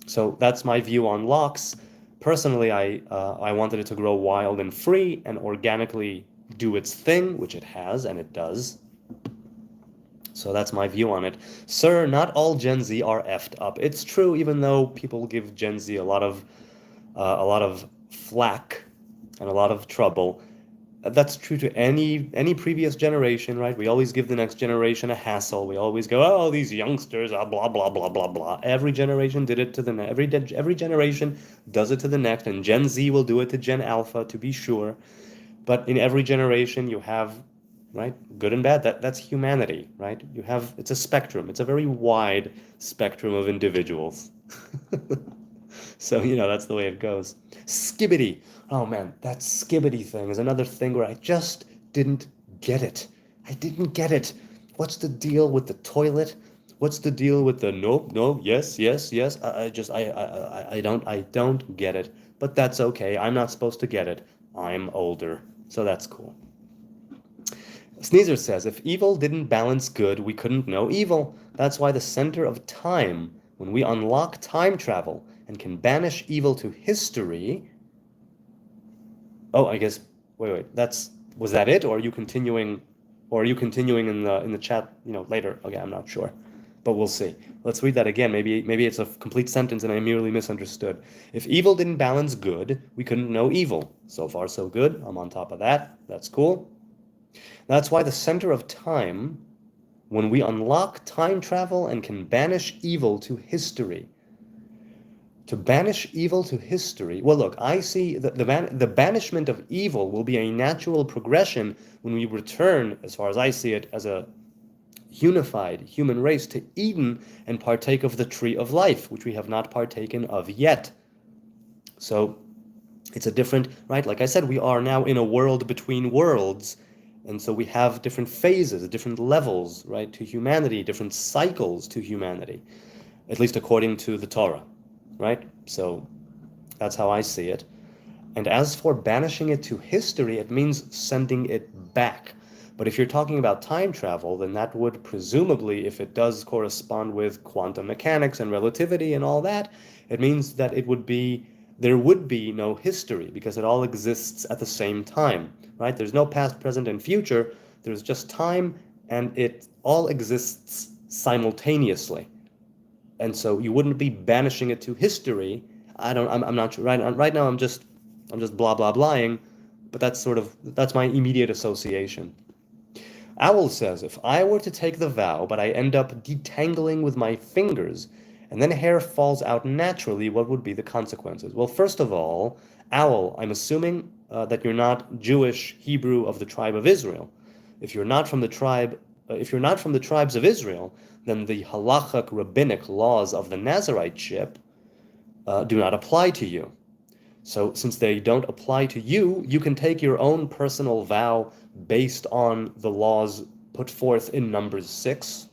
So that's my view on locks. Personally, I wanted it to grow wild and free and organically do its thing, which it has, and it does. So that's my view on it. Sir, not all Gen Z are effed up. It's true, even though people give Gen Z a lot of flack and a lot of trouble. That's true to any previous generation, right? We always give the next generation a hassle. We always go, oh, these youngsters are blah blah blah blah blah. Every generation did it to the next. Every generation does it to the next, and Gen Z will do it to Gen Alpha, to be sure. But in every generation, you have, right, good and bad. That's humanity, right? It's a spectrum. It's a very wide spectrum of individuals. So, that's the way it goes. Skibbity. Oh man, that skibbity thing is another thing where I just didn't get it. I didn't get it. What's the deal with the toilet? What's the deal with the nope, no, yes, yes, yes? I don't get it. But that's okay. I'm not supposed to get it. I'm older. So that's cool. Sneezer says, if evil didn't balance good, we couldn't know evil. That's why the center of time, when we unlock time travel and can banish evil to history. Oh, I guess, wait, was that it? Or are you continuing in the chat, later? Okay, I'm not sure, but we'll see. Let's read that again. Maybe it's a complete sentence and I merely misunderstood. If evil didn't balance good, we couldn't know evil. So far, so good. I'm on top of that. That's cool. That's why the center of time, when we unlock time travel and can banish evil to history. To banish evil to history. Well, look, I see the banishment of evil will be a natural progression when we return, as far as I see it, as a unified human race to Eden and partake of the tree of life, which we have not partaken of yet. So it's a different, right? Like I said, we are now in a world between worlds. And so we have different phases, different levels, right, to humanity, different cycles to humanity, at least according to the Torah. Right? So that's how I see it. And as for banishing it to history, it means sending it back. But if you're talking about time travel, then that would presumably, if it does correspond with quantum mechanics and relativity and all that, it means that there would be no history because it all exists at the same time, right? There's no past, present, and future. There's just time, and it all exists simultaneously. And so you wouldn't be banishing it to history. I'm not sure. Right now I'm just blah blah blahing, but that's my immediate association. Awwww says, if I were to take the vow, but I end up detangling with my fingers, and then hair falls out naturally, what would be the consequences? Well, first of all, Awwww, I'm assuming that you're not Jewish Hebrew of the tribe of Israel. If you're not from the tribes of Israel, then the halachic rabbinic laws of the Nazariteship do not apply to you. So since they don't apply to you, you can take your own personal vow based on the laws put forth in Numbers 6.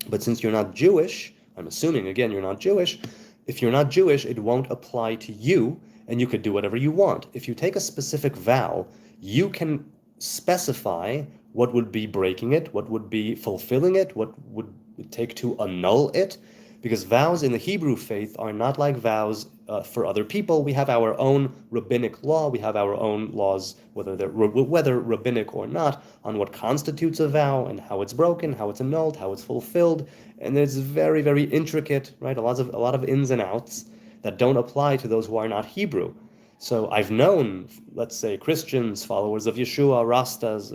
But since you're not Jewish, I'm assuming, again, you're not Jewish, if you're not Jewish, it won't apply to you, and you could do whatever you want. If you take a specific vow, you can specify what would be breaking it, what would be fulfilling it, what would it take to annul it, because vows in the Hebrew faith are not like vows for other people. We have our own rabbinic law, we have our own laws, whether rabbinic or not, on what constitutes a vow and how it's broken, how it's annulled, how it's fulfilled, and it's very, very intricate, right? A lot of ins and outs that don't apply to those who are not Hebrew. So I've known, let's say, Christians, followers of Yeshua, Rastas,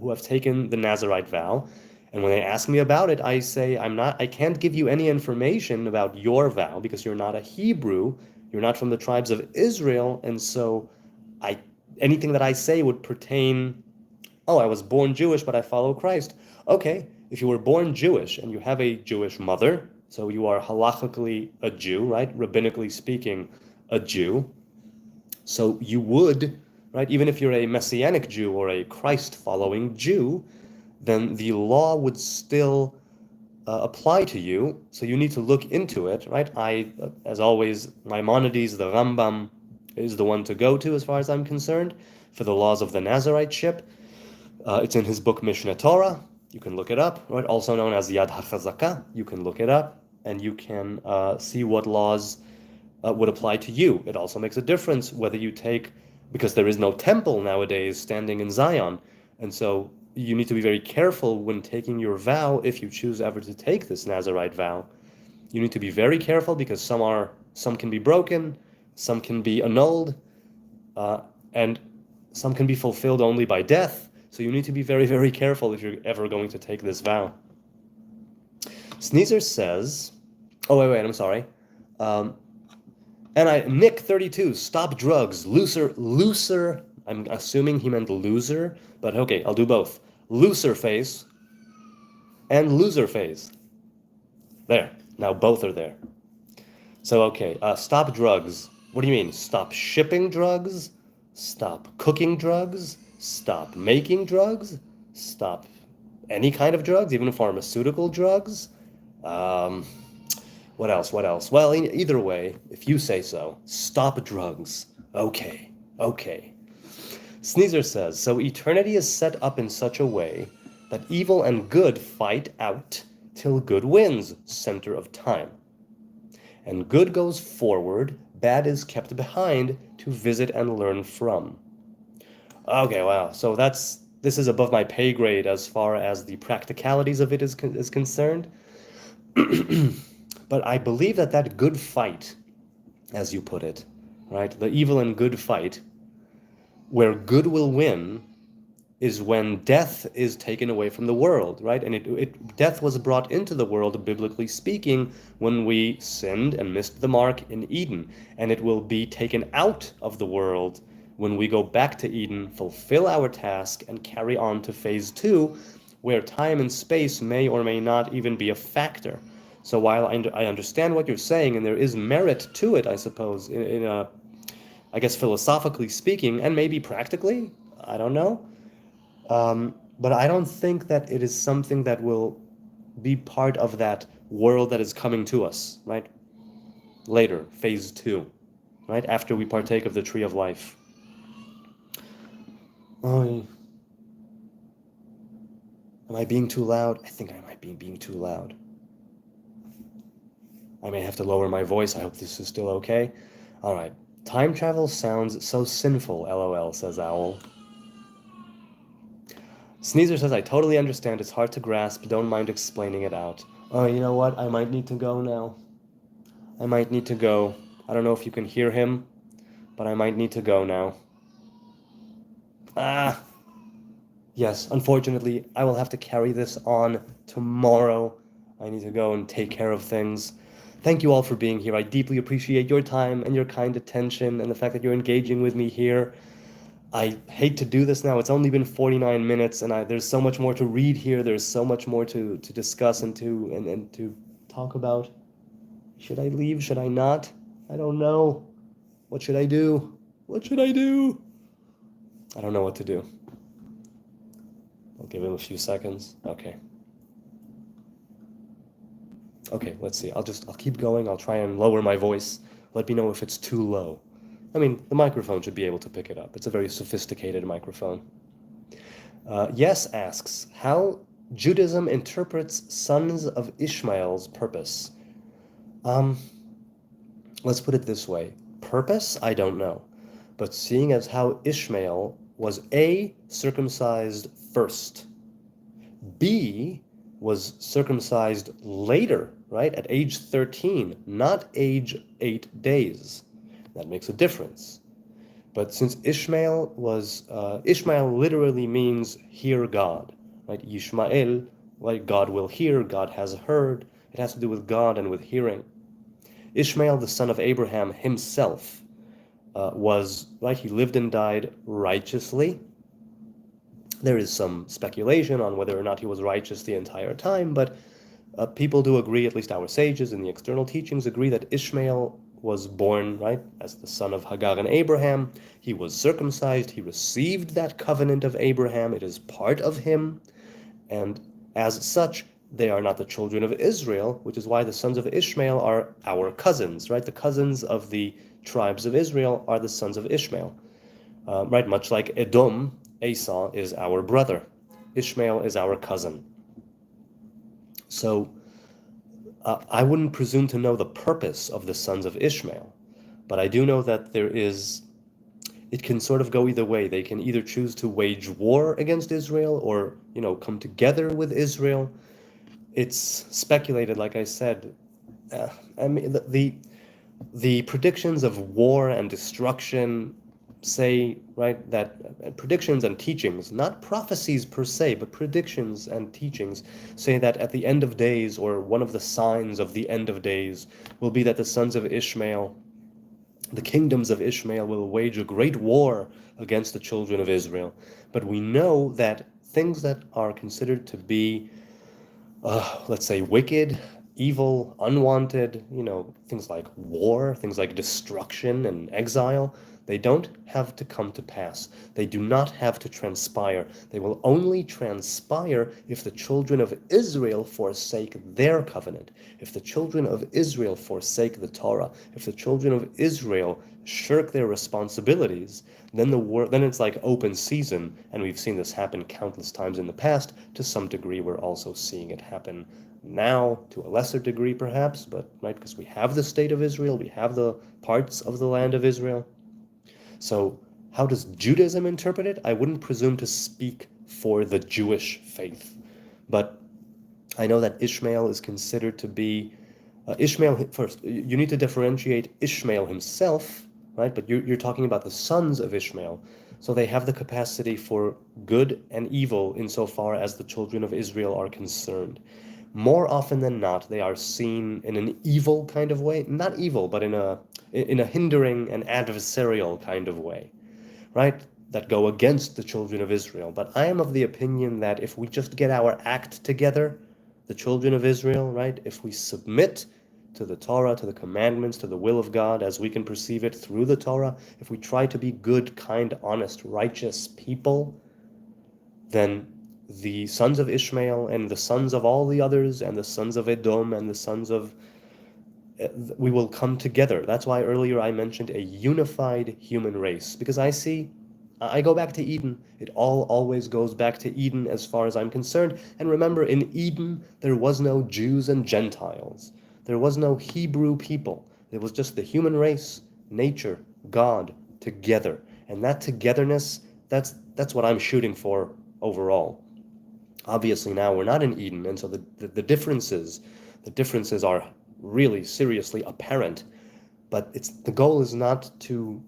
who have taken the Nazarite vow. And when they ask me about it, I say, I can't give you any information about your vow because you're not a Hebrew, you're not from the tribes of Israel, and so anything that I say would pertain, oh, I was born Jewish, but I follow Christ. Okay, if you were born Jewish and you have a Jewish mother, so you are halachically a Jew, right? Rabbinically speaking, a Jew. So you would, right, even if you're a Messianic Jew or a Christ-following Jew, then the law would still apply to you. So you need to look into it, right? As always, Maimonides, the Rambam, is the one to go to as far as I'm concerned for the laws of the Nazariteship. It's in his book Mishneh Torah. You can look it up, right? Also known as Yad HaChazaka. You can look it up and you can see what laws would apply to you. It also makes a difference whether you take, because there is no temple nowadays standing in Zion, and so you need to be very careful when taking your vow. If you choose ever to take this Nazarite vow, you need to be very careful because some can be broken, some can be annulled, and some can be fulfilled only by death. So you need to be very, very careful if you're ever going to take this vow. Sneezer says, oh, wait, I'm sorry. Nick 32, stop drugs, looser, I'm assuming he meant loser, but okay, I'll do both. Looser face and loser face. There, now both are there. So, okay, stop drugs. What do you mean? Stop shipping drugs? Stop cooking drugs? Stop making drugs? Stop any kind of drugs, even pharmaceutical drugs? What else? Well, either way, if you say so, stop drugs. Okay. Sneezer says, so eternity is set up in such a way that evil and good fight out till good wins, center of time. And good goes forward, bad is kept behind to visit and learn from. Okay, wow. So this is above my pay grade as far as the practicalities of it is concerned. But I believe that good fight, as you put it, right, the evil and good fight, where good will win, is when death is taken away from the world, right? And death was brought into the world, biblically speaking, when we sinned and missed the mark in Eden. And it will be taken out of the world when we go back to Eden, fulfill our task, and carry on to phase 2, where time and space may or may not even be a factor. So while I understand what you're saying, and there is merit to it, I suppose, I guess philosophically speaking, and maybe practically, I don't know. But I don't think that it is something that will be part of that world that is coming to us, right? Later, phase 2, right? After we partake of the tree of life. Oh, am I being too loud? I think I might be being too loud. I may have to lower my voice. I hope this is still okay. All right. Time travel sounds so sinful, LOL, says Awww. Sneezer says, I totally understand. It's hard to grasp. Don't mind explaining it out. Oh, you know what? I might need to go now. I might need to go. I don't know if you can hear him, but I might need to go now. Yes, unfortunately, I will have to carry this on tomorrow. I need to go and take care of things. Thank you all for being here. I deeply appreciate your time and your kind attention and the fact that you're engaging with me here. I hate to do this now. It's only been 49 minutes, and there's so much more to read here. There's so much more to discuss and to talk about. Should I leave? Should I not? I don't know. What should I do? What should I do? I don't know what to do. I'll give him a few seconds. Okay, let's see. I'll keep going. I'll try and lower my voice. Let me know if it's too low. I mean, the microphone should be able to pick it up. It's a very sophisticated microphone. Yes asks, how Judaism interprets sons of Ishmael's purpose. Let's put it this way. Purpose, I don't know. But seeing as how Ishmael was A, circumcised first, B, was circumcised later, right, at age 13, not age 8 days. That makes a difference. But since Ishmael literally means hear God, right? Yishmael, like God will hear, God has heard. It has to do with God and with hearing. Ishmael, the son of Abraham himself, was, right, he lived and died righteously. There is some speculation on whether or not he was righteous the entire time, but people do agree, at least our sages in the external teachings agree, that Ishmael was born, right, as the son of Hagar and Abraham. He was circumcised. He received that covenant of Abraham. It is part of him. And as such, they are not the children of Israel, which is why the sons of Ishmael are our cousins, right? The cousins of the tribes of Israel are the sons of Ishmael, right? Much like Edom, Esau is our brother. Ishmael is our cousin. So I wouldn't presume to know the purpose of the sons of Ishmael, but I do know that it can sort of go either way. They can either choose to wage war against Israel or, come together with Israel. It's speculated, like I said. I mean, the predictions of war and destruction say, right, that predictions and teachings, not prophecies per se, but predictions and teachings say that at the end of days, or one of the signs of the end of days, will be that the sons of Ishmael, the kingdoms of Ishmael, will wage a great war against the children of Israel. But we know that things that are considered to be, let's say, wicked, evil, unwanted, things like war, things like destruction and exile, they don't have to come to pass. They do not have to transpire. They will only transpire if the children of Israel forsake their covenant, if the children of Israel forsake the Torah, if the children of Israel shirk their responsibilities, then it's like open season, and we've seen this happen countless times in the past. To some degree, we're also seeing it happen now, to a lesser degree perhaps, but right, because we have the state of Israel, we have the parts of the land of Israel. So how does Judaism interpret it? I wouldn't presume to speak for the Jewish faith, but I know that Ishmael is considered to be Ishmael. First, you need to differentiate Ishmael himself, right? But you're talking about the sons of Ishmael. So they have the capacity for good and evil insofar as the children of Israel are concerned. More often than not, they are seen in an evil kind of way. Not evil, but in a hindering and adversarial kind of way, right? That go against the children of Israel. But I am of the opinion that if we just get our act together, the children of Israel, right? If we submit to the Torah, to the commandments, to the will of God as we can perceive it through the Torah, if we try to be good, kind, honest, righteous people, then the sons of Ishmael and the sons of all the others and the sons of Edom and the sons of we will come together. That's why earlier I mentioned a unified human race, because I go back to Eden. It all always goes back to Eden as far as I'm concerned. And remember, in Eden, there was no Jews and Gentiles. There was no Hebrew people. It was just the human race, nature, God, together. And that togetherness, that's what I'm shooting for overall. Obviously now we're not in Eden, and so the differences are really seriously apparent. But the goal is not to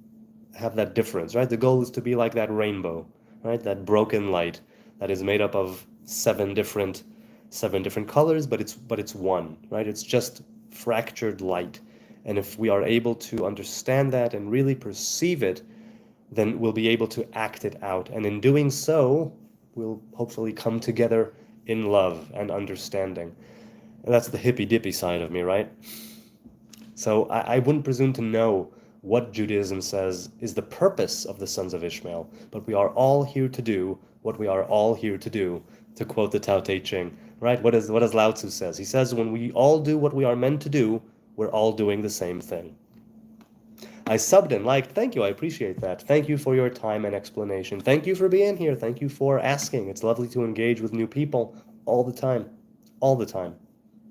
have that difference, right? The goal is to be like that rainbow, right? That broken light that is made up of seven different colors, but it's one, right? It's just fractured light. And if we are able to understand that and really perceive it, then we'll be able to act it out. And in doing so, we'll hopefully come together in love and understanding. And that's the hippy-dippy side of me, right? So I wouldn't presume to know what Judaism says is the purpose of the sons of Ishmael, but we are all here to do what we are all here to do, to quote the Tao Te Ching, right? What does Lao Tzu says? He says, when we all do what we are meant to do, we're all doing the same thing. I subbed and liked. Thank you. I appreciate that. Thank you for your time and explanation. Thank you for being here. Thank you for asking. It's lovely to engage with new people all the time. All the time.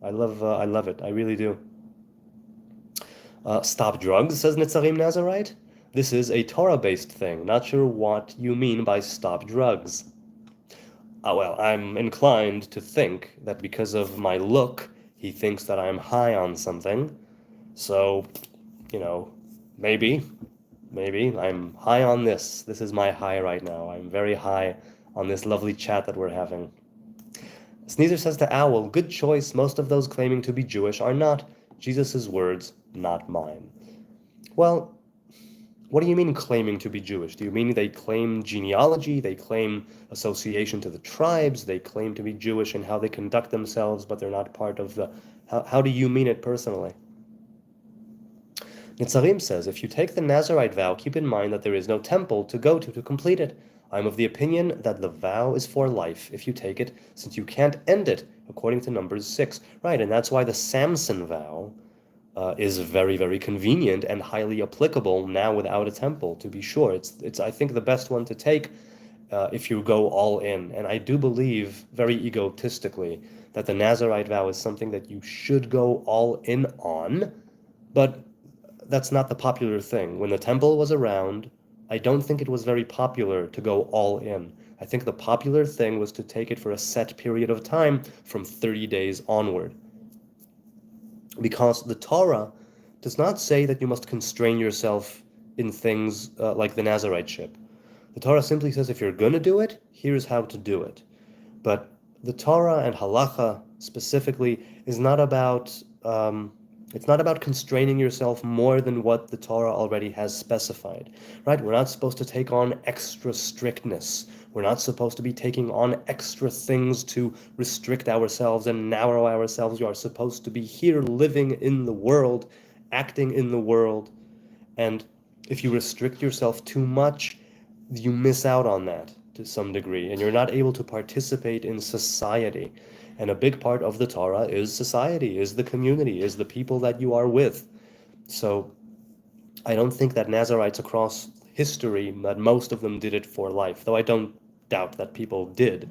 I love it. I really do. Stop drugs, says Nitzarim Nazarite. This is a Torah-based thing. Not sure what you mean by stop drugs. Well, I'm inclined to think that because of my look, he thinks that I'm high on something. So, maybe. Maybe. I'm high on this. This is my high right now. I'm very high on this lovely chat that we're having. Sneezer says to Awww, good choice. Most of those claiming to be Jewish are not. Jesus' words, not mine. Well, what do you mean claiming to be Jewish? Do you mean they claim genealogy, they claim association to the tribes, they claim to be Jewish in how they conduct themselves, but they're not part of the... How do you mean it personally? Nitzarim says, if you take the Nazarite vow, keep in mind that there is no temple to go to complete it. I'm of the opinion that the vow is for life if you take it, since you can't end it, according to Numbers 6. Right, and that's why the Samson vow is very, very convenient and highly applicable now without a temple, to be sure. It's I think, the best one to take if you go all in. And I do believe, very egotistically, that the Nazarite vow is something that you should go all in on, but that's not the popular thing. When the temple was around, I don't think it was very popular to go all in. I think the popular thing was to take it for a set period of time from 30 days onward. Because the Torah does not say that you must constrain yourself in things like the Nazarite-ship. The Torah simply says if you're going to do it, here's how to do it. But the Torah and halacha specifically is not about it's not about constraining yourself more than what the Torah already has specified, right? We're not supposed to take on extra strictness. We're not supposed to be taking on extra things to restrict ourselves and narrow ourselves. We are supposed to be here living in the world, acting in the world. And if you restrict yourself too much, you miss out on that to some degree, and you're not able to participate in society. And a big part of the Torah is society, is the community, is the people that you are with. So I don't think that Nazarites across history, that most of them did it for life, though I don't doubt that people did.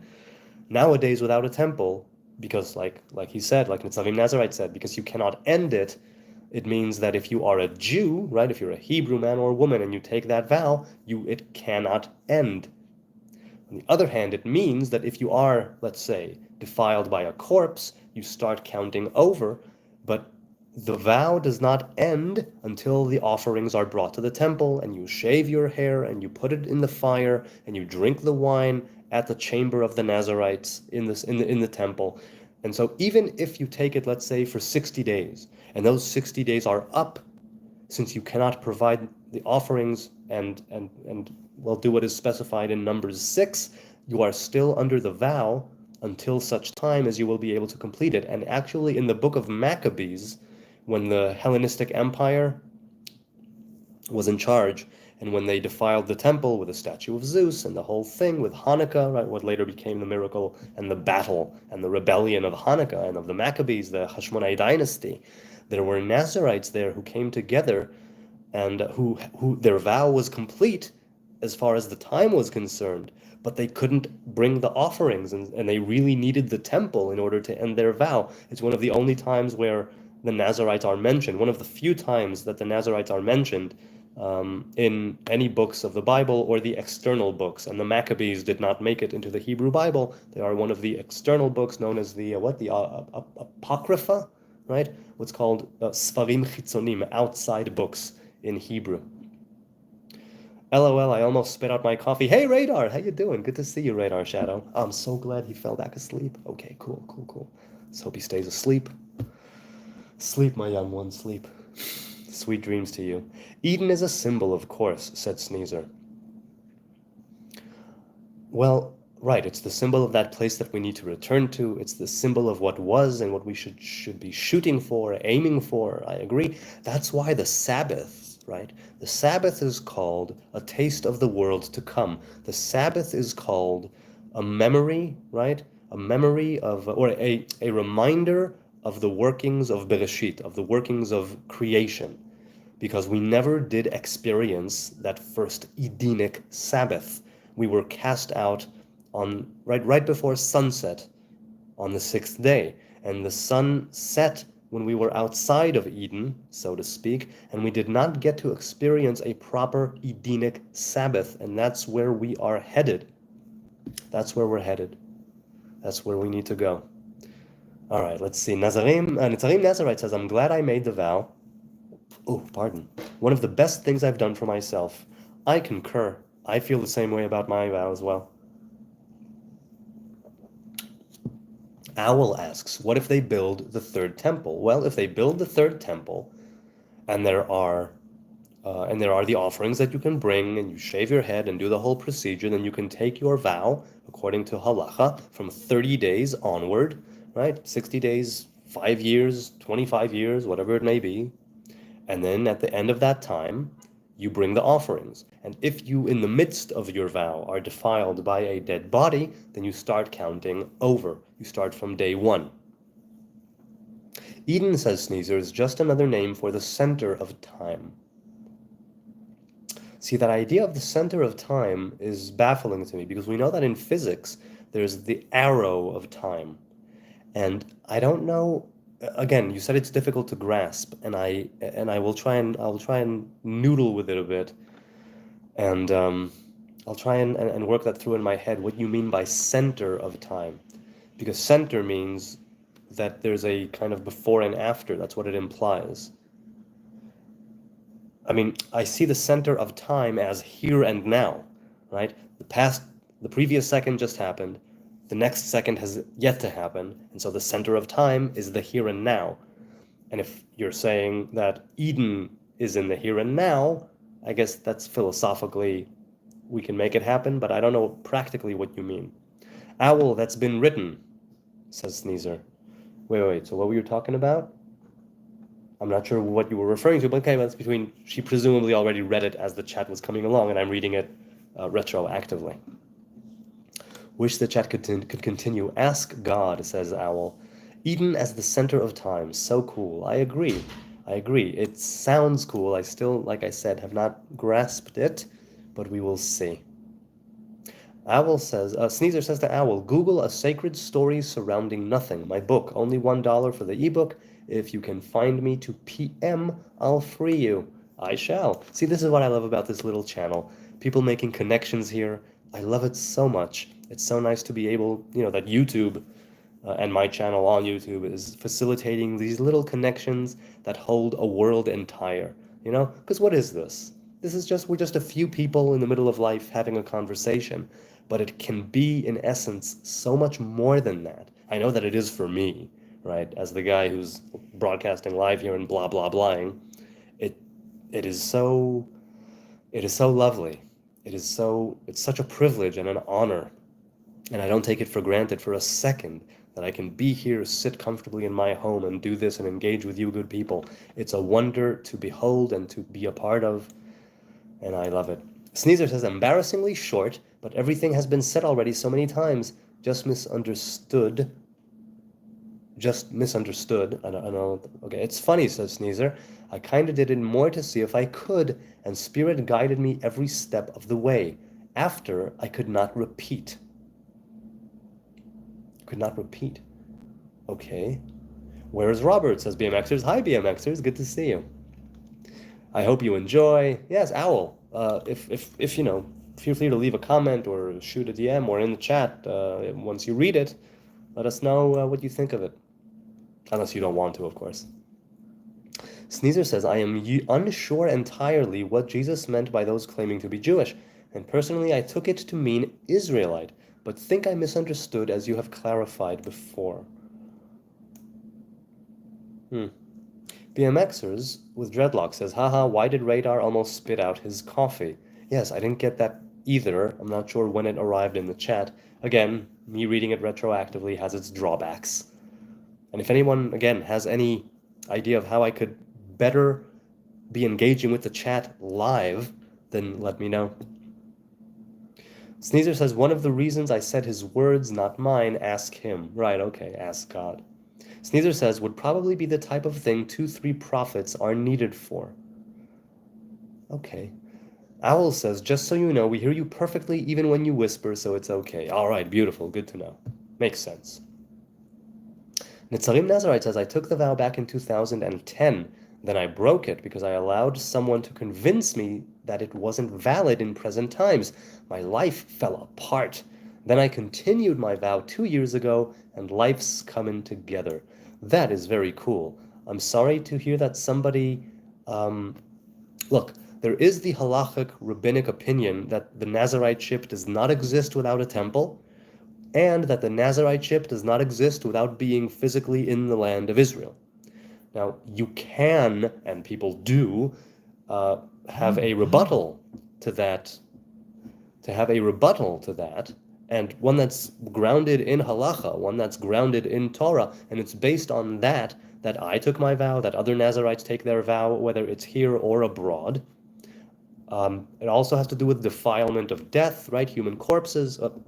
Nowadays, without a temple, because like he said, like Nitzavim Nazarite said, because you cannot end it, it means that if you are a Jew, right, if you're a Hebrew man or woman and you take that vow, it cannot end. On the other hand, it means that if you are, let's say, defiled by a corpse, you start counting over, but the vow does not end until the offerings are brought to the temple, and you shave your hair, and you put it in the fire, and you drink the wine at the chamber of the Nazarites in the temple. And so even if you take it, let's say, for 60 days, and those 60 days are up, since you cannot provide the offerings and well, do what is specified in Numbers 6, you are still under the vow until such time as you will be able to complete it. And actually, in the book of Maccabees, when the Hellenistic Empire was in charge, and when they defiled the temple with a statue of Zeus and the whole thing with Hanukkah, right, what later became the miracle and the battle and the rebellion of Hanukkah and of the Maccabees, the Hashmonai dynasty, there were Nazarites there who came together and who their vow was complete as far as the time was concerned, but they couldn't bring the offerings, and they really needed the temple in order to end their vow. It's one of the only times where the Nazarites are mentioned, one of the few times that the Nazarites are mentioned in any books of the Bible or the external books. And the Maccabees did not make it into the Hebrew Bible. They are one of the external books known as the Apocrypha, right? What's called Sfarim Chitzonim, outside books in Hebrew. LOL, I almost spit out my coffee. Hey, Radar, how you doing? Good to see you, Radar Shadow. I'm so glad he fell back asleep. Okay, cool. Let's hope he stays asleep. Sleep, my young one, sleep. Sweet dreams to you. Eden is a symbol, of course, said Sneezer. Well, right, it's the symbol of that place that we need to return to. It's the symbol of what was and what we should be shooting for, aiming for. I agree. That's why the Sabbath, right? The Sabbath is called a taste of the world to come. The Sabbath is called a memory, right? A memory of, or a reminder of the workings of Bereshit, of the workings of creation, because we never did experience that first Edenic Sabbath. We were cast out on right before sunset on the 6th day, and the sun set when we were outside of Eden, so to speak, and we did not get to experience a proper Edenic Sabbath, and that's where we are headed. That's where we're headed. That's where we need to go. All right, let's see. Nitzarim Nazarite says, I'm glad I made the vow. Oh, pardon. One of the best things I've done for myself. I concur. I feel the same way about my vow as well. Owl asks, what if they build the third temple? Well, if they build the third temple, and there are the offerings that you can bring, and you shave your head and do the whole procedure, then you can take your vow according to halacha from 30 days onward, right? 60 days, 5 years, 25 years, whatever it may be. And then at the end of that time, you bring the offerings. And if you, in the midst of your vow, are defiled by a dead body, then you start counting over. You start from day 1. Eden, says Sneezer, is just another name for the center of time. See, that idea of the center of time is baffling to me because we know that in physics, there's the arrow of time. And I don't know, again, you said it's difficult to grasp, and I'll try and noodle with it a bit, and I'll try and work that through in my head, what you mean by center of time. Because center means that there's a kind of before and after. That's what it implies. I mean, I see the center of time as here and now, right? The previous second just happened. The next second has yet to happen. And so the center of time is the here and now. And if you're saying that Eden is in the here and now, I guess that's philosophically, we can make it happen, but I don't know practically what you mean. Owl, that's been written, says Sneezer. Wait, so what were you talking about? I'm not sure what you were referring to, but okay, that's between, she presumably already read it as the chat was coming along, and I'm reading it retroactively. Wish the chat could continue. Ask God, says Owl. Eden as the center of time, so cool. I agree. It sounds cool. I still, like I said, have not grasped it, but we will see. Owl says, Sneezer says to Owl, Google a sacred story surrounding nothing. My book, only $1 for the ebook. If you can find me to PM, I'll free you. I shall. See, this is what I love about this little channel. People making connections here. I love it so much. It's so nice to be able, that YouTube and my channel on YouTube is facilitating these little connections that hold a world entire. Because what is this? We're just a few people in the middle of life having a conversation. But it can be, in essence, so much more than that. I know that it is for me, right? As the guy who's broadcasting live here and blah, blah, blahing. It is so lovely. It's such a privilege and an honor. And I don't take it for granted for a second that I can be here, sit comfortably in my home and do this and engage with you good people. It's a wonder to behold and to be a part of, and I love it. Sneezer says, embarrassingly short, but everything has been said already so many times. Just misunderstood. I don't know. Okay, it's funny, says Sneezer. I kind of did it more to see if I could, and Spirit guided me every step of the way. After, I could not repeat. Okay. Where's Robert, says BMXers. Hi, BMXers. Good to see you. I hope you enjoy. Yes, Owl. If feel free to leave a comment or shoot a DM or in the chat once you read it. Let us know what you think of it. Unless you don't want to, of course. Sneezer says, I am unsure entirely what Jesus meant by those claiming to be Jewish, and personally I took it to mean Israelite, but think I misunderstood as you have clarified before. BMXers with dreadlocks says, haha, why did Radar almost spit out his coffee? Yes, I didn't get that either. I'm not sure when it arrived in the chat. Again, me reading it retroactively has its drawbacks. And if anyone, again, has any idea of how I could better be engaging with the chat live, then let me know. Sneezer says, one of the reasons I said his words, not mine, ask him. Right, okay, ask God. Sneezer says, would probably be the type of thing 2-3 prophets are needed for. Okay. Owl says, just so you know, we hear you perfectly even when you whisper, so it's okay. All right, beautiful, good to know. Makes sense. Nitzarim Nazarite says, I took the vow back in 2010. Then I broke it because I allowed someone to convince me that it wasn't valid in present times. My life fell apart. Then I continued my vow 2 years ago, and life's coming together. That is very cool. I'm sorry to hear that somebody Look, there is the halachic rabbinic opinion that the Nazariteship does not exist without a temple, and that the Nazariteship does not exist without being physically in the land of Israel. Now, you can, and people do, have a rebuttal to that, and one that's grounded in halacha, one that's grounded in Torah, and it's based on that I took my vow, that other Nazarites take their vow, whether it's here or abroad. It also has to do with defilement of death, right? Human corpses, of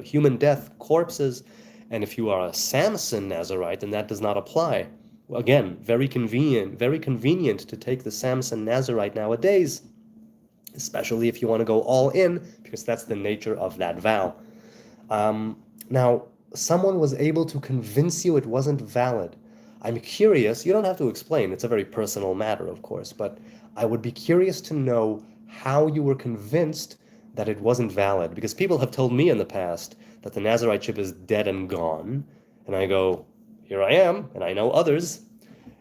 human death, corpses. And if you are a Samson Nazarite, then that does not apply. Again, very convenient to take the Samson Nazarite nowadays, especially if you want to go all in, because that's the nature of that vow. Now, someone was able to convince you it wasn't valid. I'm curious, you don't have to explain, it's a very personal matter, of course, but I would be curious to know how you were convinced that it wasn't valid, because people have told me in the past that the Nazariteship is dead and gone, and I go, here I am, and I know others,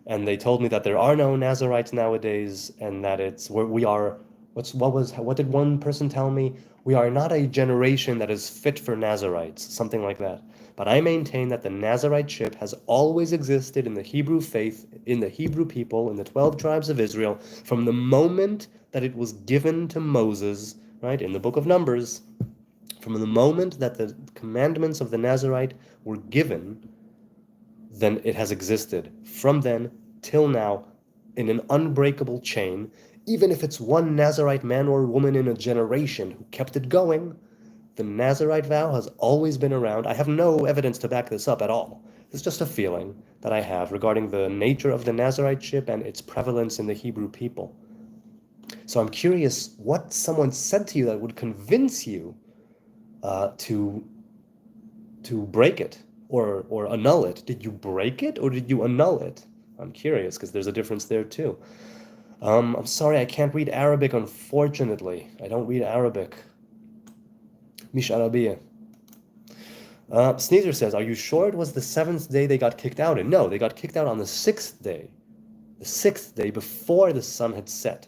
and they told me that there are no Nazarites nowadays, and that what did one person tell me? We are not a generation that is fit for Nazarites, something like that. But I maintain that the Nazariteship has always existed in the Hebrew faith, in the Hebrew people, in the 12 tribes of Israel, from the moment that it was given to Moses, right, in the book of Numbers. From the moment that the commandments of the Nazarite were given, then it has existed. From then till now, in an unbreakable chain, even if it's one Nazarite man or woman in a generation who kept it going, the Nazarite vow has always been around. I have no evidence to back this up at all. It's just a feeling that I have regarding the nature of the Nazariteship and its prevalence in the Hebrew people. So I'm curious what someone said to you that would convince you to break it or annul it. Did you break it or did you annul it? I'm curious because there's a difference there too. I'm sorry, I can't read Arabic, unfortunately. I don't read Arabic. Mish Arabiya. Sneezer says, are you sure it was the 7th day they got kicked out in? No, they got kicked out on the 6th day. The 6th day before the sun had set.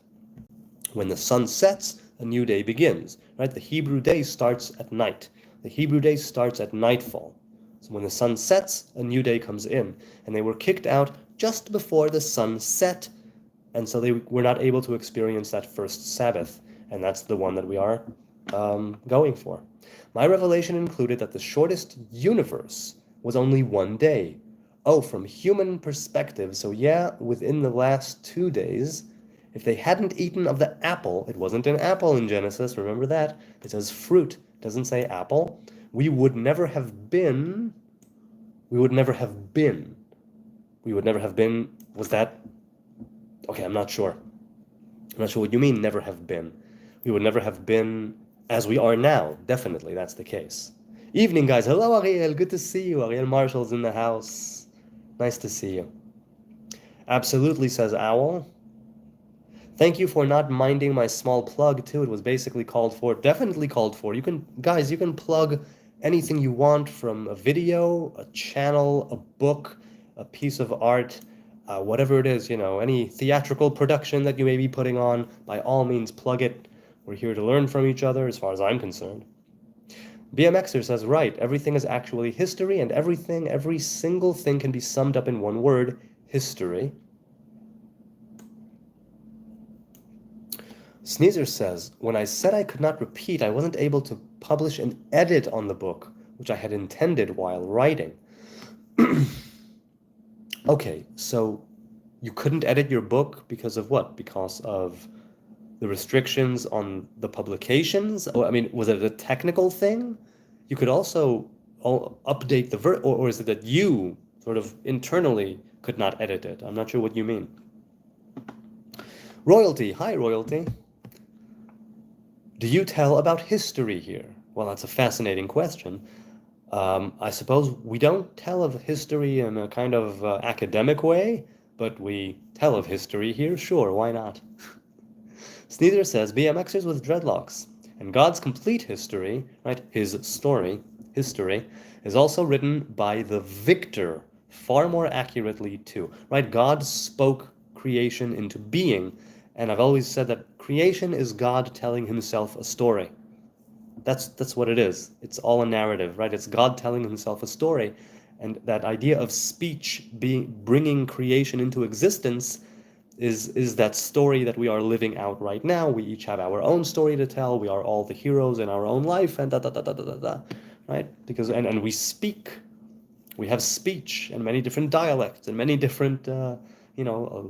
When the sun sets, a new day begins, right? The Hebrew day starts at night. The Hebrew day starts at nightfall. So when the sun sets, a new day comes in. And they were kicked out just before the sun set, and so they were not able to experience that first Sabbath, and that's the one that we are going for. My revelation included that the shortest universe was only one day. Oh, from human perspective, so yeah, within the last 2 days, if they hadn't eaten of the apple, it wasn't an apple in Genesis, remember that? It says fruit, it doesn't say apple. We would never have been, was that? Okay, I'm not sure. I'm not sure what you mean, never have been. We would never have been as we are now. Definitely, that's the case. Evening, guys. Hello, Ariel. Good to see you. Ariel Marshall's in the house. Nice to see you. Absolutely, says Awww. Thank you for not minding my small plug, too. It was basically called for. Definitely called for. You can plug anything you want, from a video, a channel, a book, a piece of art, whatever it is, any theatrical production that you may be putting on, by all means, plug it. We're here to learn from each other, as far as I'm concerned. BMXer says, right, everything is actually history, and every single thing can be summed up in one word, history. Sneezer says, when I said I could not repeat, I wasn't able to publish an edit on the book, which I had intended while writing. Okay, so you couldn't edit your book because of what? Because of the restrictions on the publications? I mean, was it a technical thing? You could also update the or is it that you sort of internally could not edit it? I'm not sure what you mean. Royalty. Hi, Royalty. Do you tell about history here? Well, that's a fascinating question. I suppose we don't tell of history in a kind of academic way, but we tell of history here. Sure, why not? Sneezer says, BMXers with dreadlocks. And God's complete history, right, his story, history, is also written by the victor, far more accurately too, right? God spoke creation into being. And I've always said that creation is God telling himself a story. That's what it is. It's all a narrative, right? It's God telling himself a story. And that idea of speech bringing creation into existence is that story that we are living out right now. We each have our own story to tell. We are all the heroes in our own life, and right? Because and we speak. We have speech and many different dialects and many different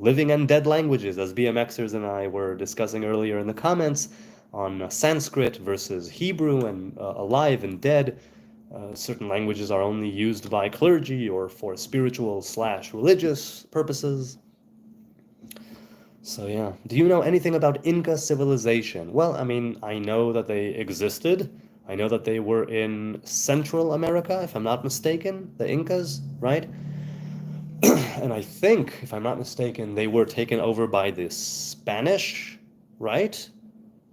living and dead languages, as BMXers and I were discussing earlier in the comments on Sanskrit versus Hebrew and alive and dead. Certain languages are only used by clergy or for spiritual/religious purposes. So yeah, do you know anything about Inca civilization? Well, I mean, I know that they existed. I know that they were in Central America, if I'm not mistaken, the Incas, right? And I think, if I'm not mistaken, they were taken over by the Spanish, right?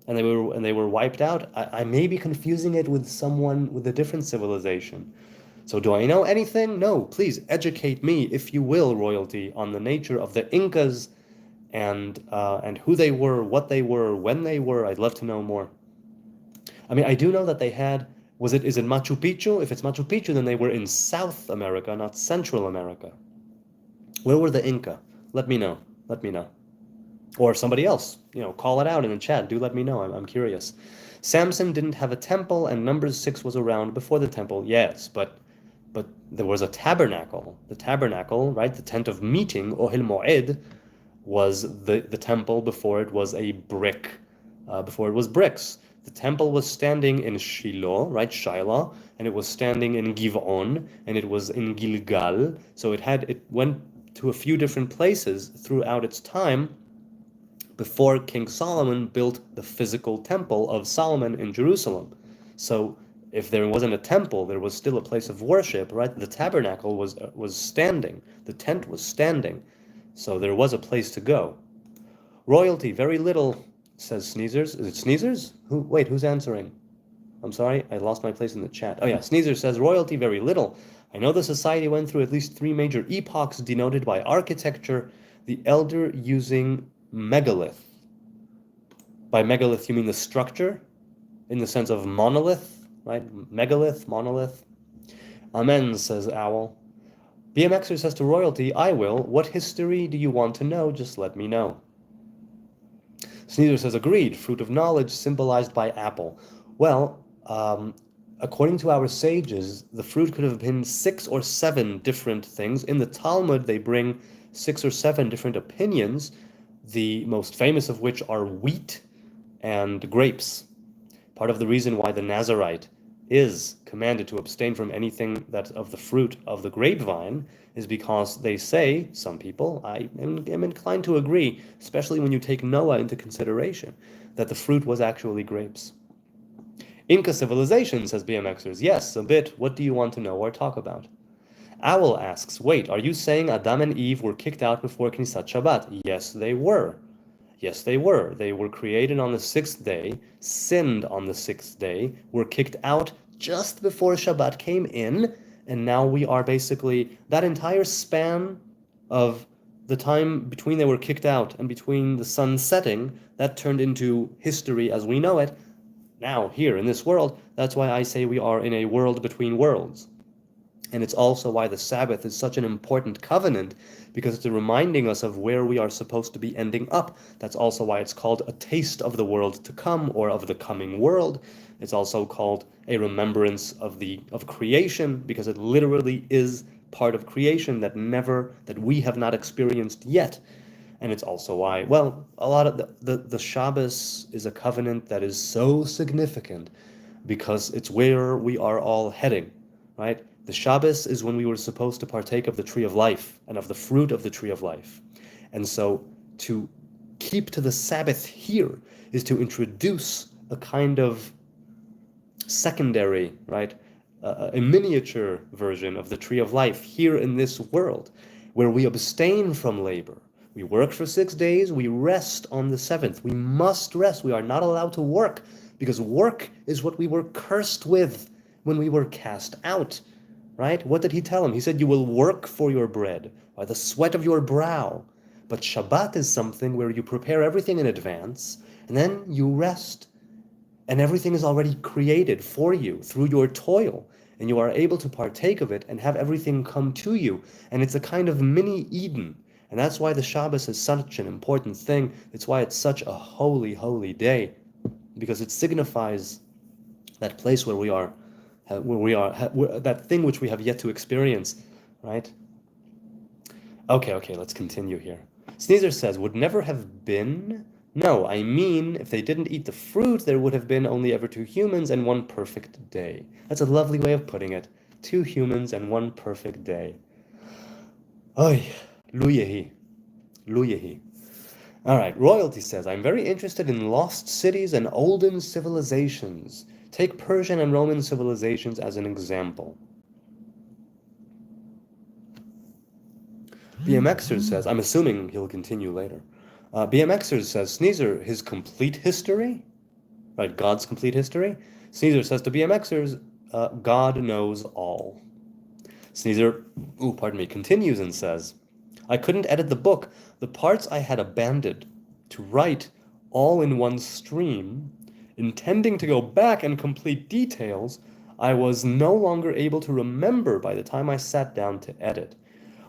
And they were wiped out. I may be confusing it with someone with a different civilization. So do I know anything? No, please educate me, if you will, royalty, on the nature of the Incas and who they were, what they were, when they were. I'd love to know more. I mean, I do know that they had, is it Machu Picchu? If it's Machu Picchu, then they were in South America, not Central America. Where were the Inca? Let me know. Let me know. Or somebody else, call it out in the chat. Do let me know. I'm curious. Samson didn't have a temple, and Numbers 6 was around before the temple. Yes, but there was a tabernacle. The tabernacle, right? The tent of meeting, Ohel Moed, was the temple before it was a brick, before it was bricks. The temple was standing in Shiloh, right, Shiloh, and it was standing in Givon, and it was in Gilgal. So it went to a few different places throughout its time before King Solomon built the physical temple of Solomon in Jerusalem. So if there wasn't a temple, there was still a place of worship, right? The tabernacle was standing, the tent was standing. So there was a place to go. Royalty, very little, says Sneezers. Is it Sneezers? Wait, who's answering? I'm sorry, I lost my place in the chat. Oh yeah, Sneezer says, royalty, very little. I know the society went through at least 3 major epochs denoted by architecture, the elder using megalith. By megalith, you mean the structure? In the sense of monolith, right? Megalith, monolith. Amen, says Owl. BMXer says to royalty, I will. What history do you want to know? Just let me know. Sneezer says, agreed. Fruit of knowledge symbolized by apple. Well, according to our sages, the fruit could have been 6 or 7 different things. In the Talmud, they bring 6 or 7 different opinions, the most famous of which are wheat and grapes. Part of the reason why the Nazarite is commanded to abstain from anything that of the fruit of the grapevine is because they say, some people, I am inclined to agree, especially when you take Noah into consideration, that the fruit was actually grapes. Inca civilization, says BMXers. Yes, a bit. What do you want to know or talk about? Owl asks, wait, are you saying Adam and Eve were kicked out before Knesset Shabbat? Yes, they were. Yes, they were. They were created on the 6th day, sinned on the 6th day, were kicked out just before Shabbat came in, and now we are basically, that entire span of the time between they were kicked out and between the sun setting, that turned into history as we know it. Now, here in this world, that's why I say we are in a world between worlds. And it's also why the Sabbath is such an important covenant, because it's reminding us of where we are supposed to be ending up. That's also why it's called a taste of the world to come, or of the coming world. It's also called a remembrance of creation, because it literally is part of creation that we have not experienced yet. And it's also why, well, a lot of the Shabbos is a covenant that is so significant because it's where we are all heading, right? The Shabbos is when we were supposed to partake of the tree of life and of the fruit of the tree of life. And so to keep to the Sabbath here is to introduce a kind of secondary, right, a miniature version of the tree of life here in this world, where we abstain from labor. We work for 6 days, we rest on the 7th. We must rest. We are not allowed to work, because work is what we were cursed with when we were cast out. Right? What did he tell him? He said, you will work for your bread by the sweat of your brow. But Shabbat is something where you prepare everything in advance, and then you rest, and everything is already created for you through your toil, and you are able to partake of it and have everything come to you. And it's a kind of mini Eden. And that's why the Shabbos is such an important thing. It's why it's such a holy, holy day, because it signifies that place where we are, that thing which we have yet to experience, right? Okay, let's continue here. Sneezer says, would never have been? No, I mean, if they didn't eat the fruit, there would have been only ever 2 humans and 1 perfect day. That's a lovely way of putting it. 2 humans and 1 perfect day. Oy, luyehi, luyehi. All right, Royalty says, I'm very interested in lost cities and olden civilizations. Take Persian and Roman civilizations as an example. BMXer says, I'm assuming he'll continue later. BMXer says, Sneezer, his complete history, right, God's complete history. Sneezer says to BMXers, God knows all. Sneezer, continues and says, I couldn't edit the book. The parts I had abandoned to write all in one stream, intending to go back and complete details, I was no longer able to remember by the time I sat down to edit.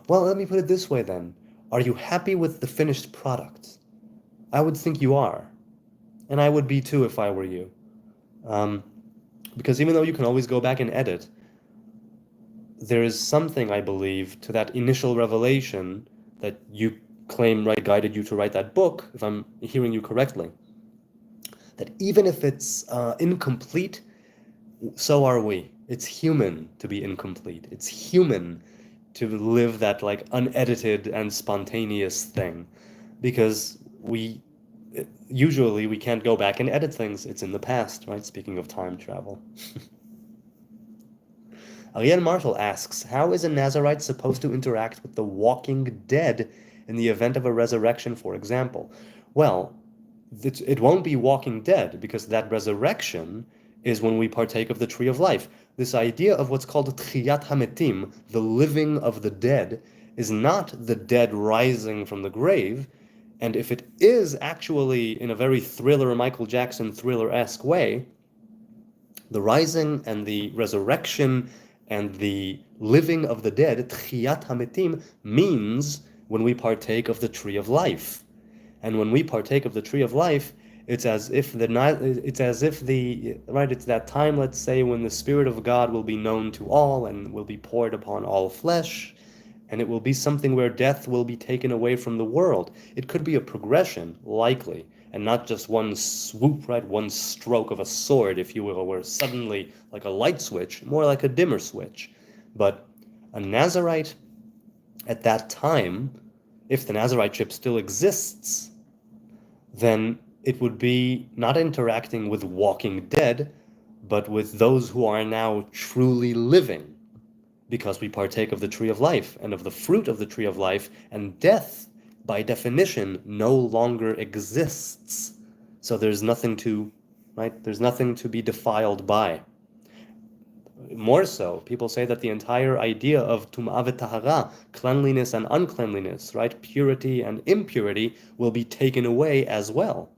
Well, let me put it this way then. Are you happy with the finished product? I would think you are. And I would be too if I were you. Because even though you can always go back and edit, there is something, I believe, to that initial revelation that you claim, right, guided you to write that book, if I'm hearing you correctly. That even if it's incomplete, so are we. It's human to be incomplete. It's human to live that like unedited and spontaneous thing, because usually we can't go back and edit things. It's in the past, right? Speaking of time travel. Ariel Marshall asks, how is a Nazarite supposed to interact with the walking dead in the event of a resurrection, for example? Well, it won't be walking dead, because that resurrection is when we partake of the tree of life. This idea of what's called Tchiyat HaMetim, the living of the dead, is not the dead rising from the grave. And if it is actually in a very thriller, Michael Jackson thriller-esque way, the rising and the resurrection and the living of the dead, Tchiyat HaMetim, means when we partake of the tree of life. And when we partake of the tree of life, it's as if it's that time, let's say, when the Spirit of God will be known to all and will be poured upon all flesh, and it will be something where death will be taken away from the world. It could be a progression, likely, and not just one swoop, right, one stroke of a sword, if you will, where suddenly, like a light switch, more like a dimmer switch. But a Nazarite at that time, if the Nazarite ship still exists, then it would be not interacting with walking dead, but with those who are now truly living, because we partake of the tree of life and of the fruit of the tree of life, and death, by definition, no longer exists. So there's nothing to, right? There's nothing to be defiled by. More so, people say that the entire idea of tum'ah v'tahara, cleanliness and uncleanliness, right, purity and impurity, will be taken away as well.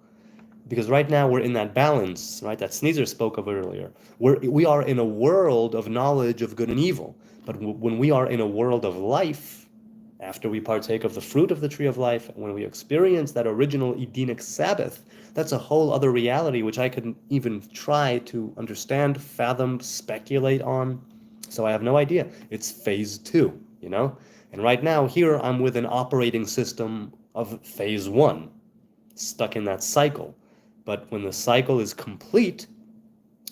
Because right now we're in that balance, right, that Sneezer spoke of earlier. We are in a world of knowledge of good and evil. But when we are in a world of life, after we partake of the fruit of the tree of life, when we experience that original Edenic Sabbath, that's a whole other reality which I couldn't even try to understand, fathom, speculate on. So I have no idea. It's phase 2, you know? And right now, here I'm with an operating system of phase 1, stuck in that cycle. But when the cycle is complete,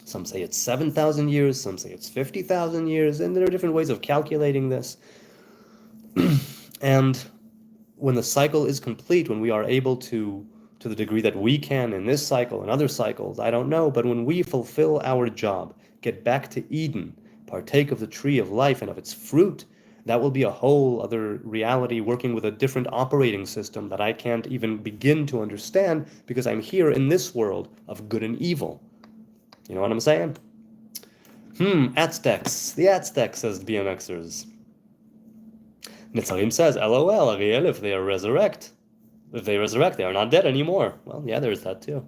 some say it's 7,000 years, some say it's 50,000 years, and there are different ways of calculating this. And when the cycle is complete, when we are able to the degree that we can in this cycle and other cycles, I don't know, but when we fulfill our job, get back to Eden, partake of the tree of life and of its fruit, that will be a whole other reality, working with a different operating system that I can't even begin to understand, because I'm here in this world of good and evil. You know what I'm saying? Aztecs. The Aztecs, says BMXers. Netzarim says, LOL, Ariel, if they are resurrect. If they resurrect, they are not dead anymore. Well, yeah, there's that too.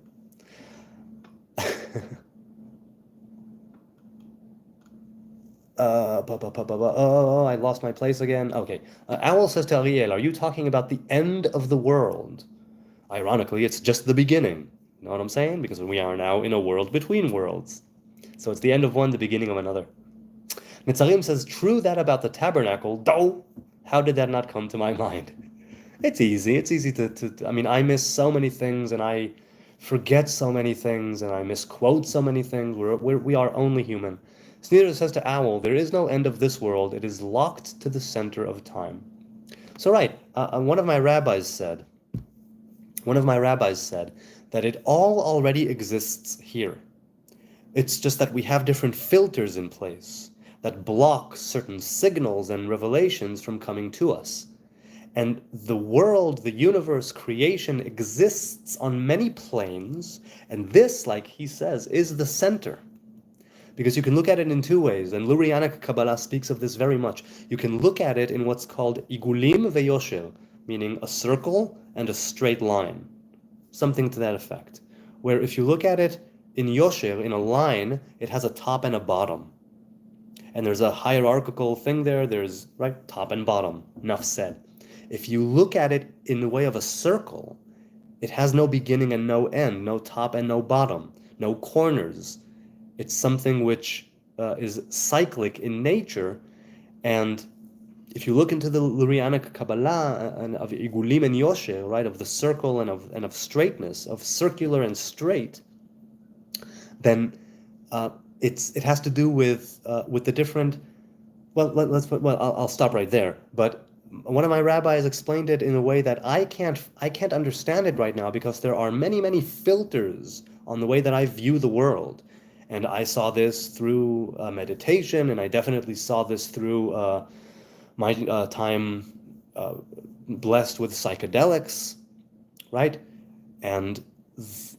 Oh, I lost my place again. Okay. Owl says to Ariel, are you talking about the end of the world? Ironically, it's just the beginning. You know what I'm saying? Because we are now in a world between worlds. So it's the end of one, the beginning of another. Netzarim says, true that about the tabernacle, though. How did that not come to my mind? It's easy. It's easy I mean, I miss so many things and I forget so many things and I misquote so many things. We are only human. Sneeder says to Owl, there is no end of this world. It is locked to the center of time. So, right, one of my rabbis said that it all already exists here. It's just that we have different filters in place that block certain signals and revelations from coming to us. And the world, the universe, creation exists on many planes, and this, like he says, is the center. Because you can look at it in two ways, and Lurianic Kabbalah speaks of this very much. You can look at it in what's called igulim veyosher, meaning a circle and a straight line, something to that effect. Where if you look at it in yosher, in a line, it has a top and a bottom. And there's a hierarchical thing there, there's, right, top and bottom, enough said. If you look at it in the way of a circle, it has no beginning and no end, no top and no bottom, no corners. It's something which is cyclic in nature, and if you look into the Lurianic Kabbalah and of Igulim and Yosher, right, of the circle and of straightness, of circular and straight, then it has to do with the different. Well, I'll stop right there. But one of my rabbis explained it in a way that I can't understand it right now because there are many filters on the way that I view the world. And I saw this through meditation, and I definitely saw this through my time blessed with psychedelics, right? And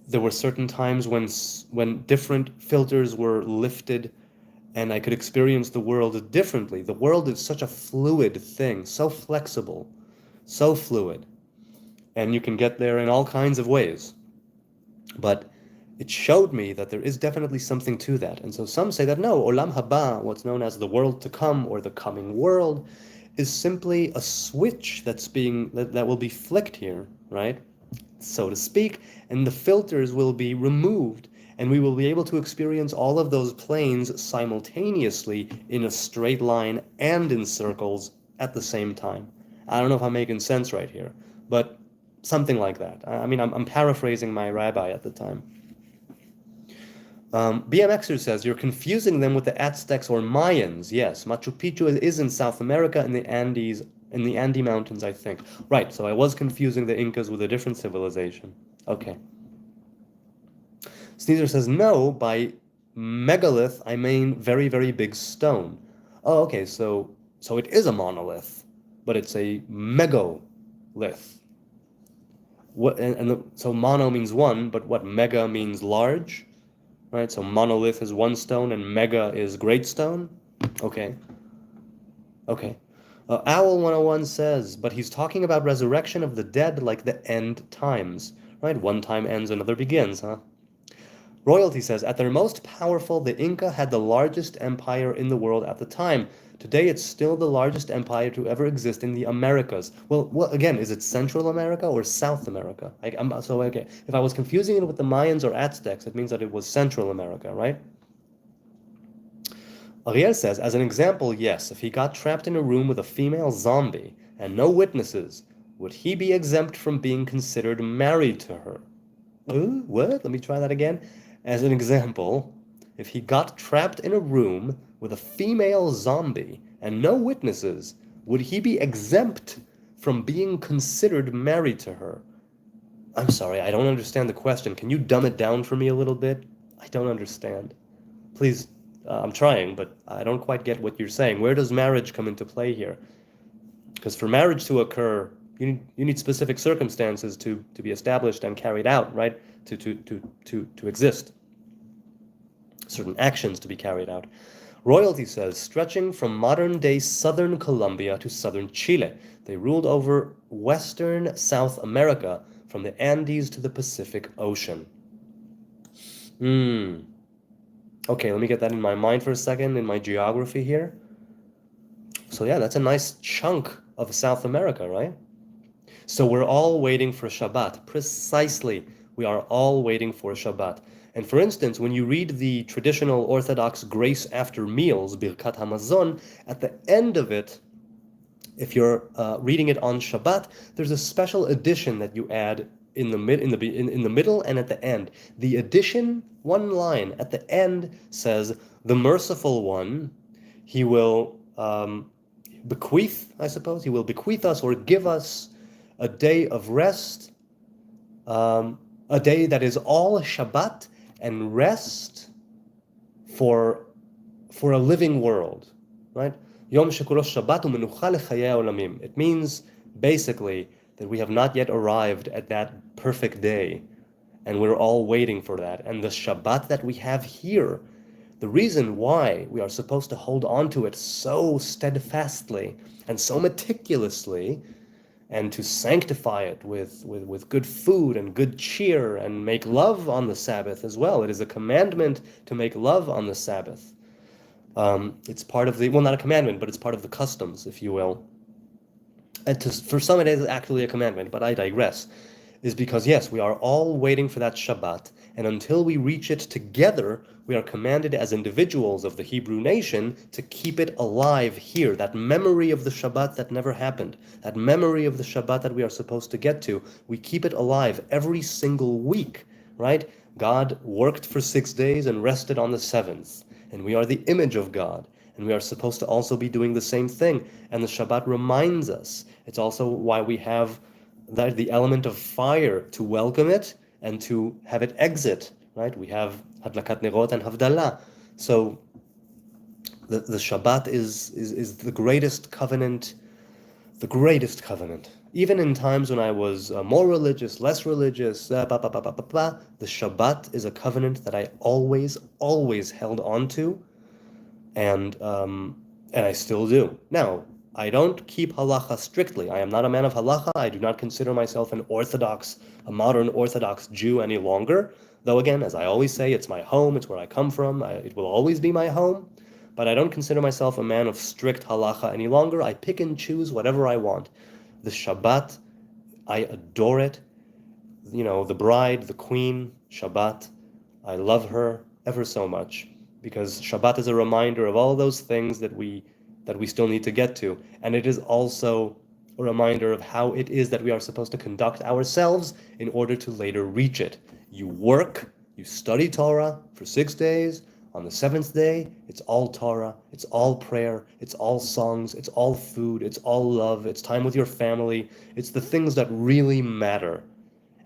there were certain times when different filters were lifted, and I could experience the world differently. The world is such a fluid thing, so flexible, so fluid, and you can get there in all kinds of ways. But it showed me that there is definitely something to that. And so some say that no, Olam Haba, what's known as the world to come or the coming world, is simply a switch that will be flicked here, right? So to speak, and the filters will be removed, and we will be able to experience all of those planes simultaneously in a straight line and in circles at the same time. I don't know if I'm making sense right here, but something like that. I mean, I'm paraphrasing my rabbi at the time. BMXer says, you're confusing them with the Aztecs or Mayans. Yes, Machu Picchu is in South America in the Andes, in the Andes Mountains, I think. Right, so I was confusing the Incas with a different civilization. Okay. Sneezer says, no, by megalith, I mean very, very big stone. Oh, okay, so it is a monolith, but it's a megalith. So mono means one, but what mega means large? Right, so monolith is one stone and mega is great stone. Okay. Owl 101 says, but he's talking about resurrection of the dead like the end times. Right, one time ends, another begins, huh? Royalty says, at their most powerful, the Inca had the largest empire in the world at the time. Today, it's still the largest empire to ever exist in the Americas. Well, again, is it Central America or South America? Okay, if I was confusing it with the Mayans or Aztecs, it means that it was Central America, right? Ariel says, as an example, yes, if he got trapped in a room with a female zombie and no witnesses, would he be exempt from being considered married to her? What? Let me try that again. As an example, if he got trapped in a room with a female zombie and no witnesses, would he be exempt from being considered married to her? I'm sorry, I don't understand the question. Can you dumb it down for me a little bit? I don't understand. Please, I'm trying, but I don't quite get what you're saying. Where does marriage come into play here? Because for marriage to occur, you need specific circumstances to be established and carried out, right? To exist. Certain actions to be carried out. Royalty says, stretching from modern-day southern Colombia to southern Chile. They ruled over western South America from the Andes to the Pacific Ocean. Okay, let me get that in my mind for a second, in my geography here. So yeah, that's a nice chunk of South America, right? So we're all waiting for Shabbat. Precisely, we are all waiting for Shabbat. And for instance, when you read the traditional Orthodox grace after meals, Birkat Hamazon, at the end of it, if you're reading it on Shabbat, there's a special addition that you add in the middle and at the end. The addition, one line at the end, says, "The merciful one, he will bequeath, I suppose, he will bequeath us or give us a day of rest, a day that is all Shabbat and rest for a living world," right? Yom Shekurosh Shabbat u'menucha lechayei olamim. It means basically that we have not yet arrived at that perfect day, and we're all waiting for that. And the Shabbat that we have here, the reason why we are supposed to hold on to it so steadfastly and so meticulously, and to sanctify it with good food and good cheer and make love on the Sabbath as well. It is a commandment to make love on the Sabbath. It's part of the, well, not a commandment, but it's part of the customs, if you will. And for some it is actually a commandment, but I digress. Is because, yes, we are all waiting for that Shabbat, and until we reach it together, we are commanded as individuals of the Hebrew nation to keep it alive here, that memory of the Shabbat that never happened, that memory of the Shabbat that we are supposed to get to, we keep it alive every single week, right? God worked for 6 days and rested on the seventh, and we are the image of God, and we are supposed to also be doing the same thing, and the Shabbat reminds us. It's also why we have the element of fire to welcome it and to have it exit, right? We have Hadlakat Nerot and Havdalah. So the Shabbat is the greatest covenant, Even in times when I was more religious, less religious, the Shabbat is a covenant that I always held on to, and I still do. Now, I don't keep halacha strictly. I am not a man of halacha. I do not consider myself a modern Orthodox Jew any longer. Though again, as I always say, it's my home, it's where I come from, it will always be my home. But I don't consider myself a man of strict halacha any longer. I pick and choose whatever I want. The Shabbat, I adore it. You know, the bride, the queen, Shabbat, I love her ever so much. Because Shabbat is a reminder of all those things that we still need to get to. And it is also a reminder of how it is that we are supposed to conduct ourselves in order to later reach it. You work, you study Torah for 6 days. On the seventh day, it's all Torah, it's all prayer, it's all songs, it's all food, it's all love, it's time with your family. It's the things that really matter.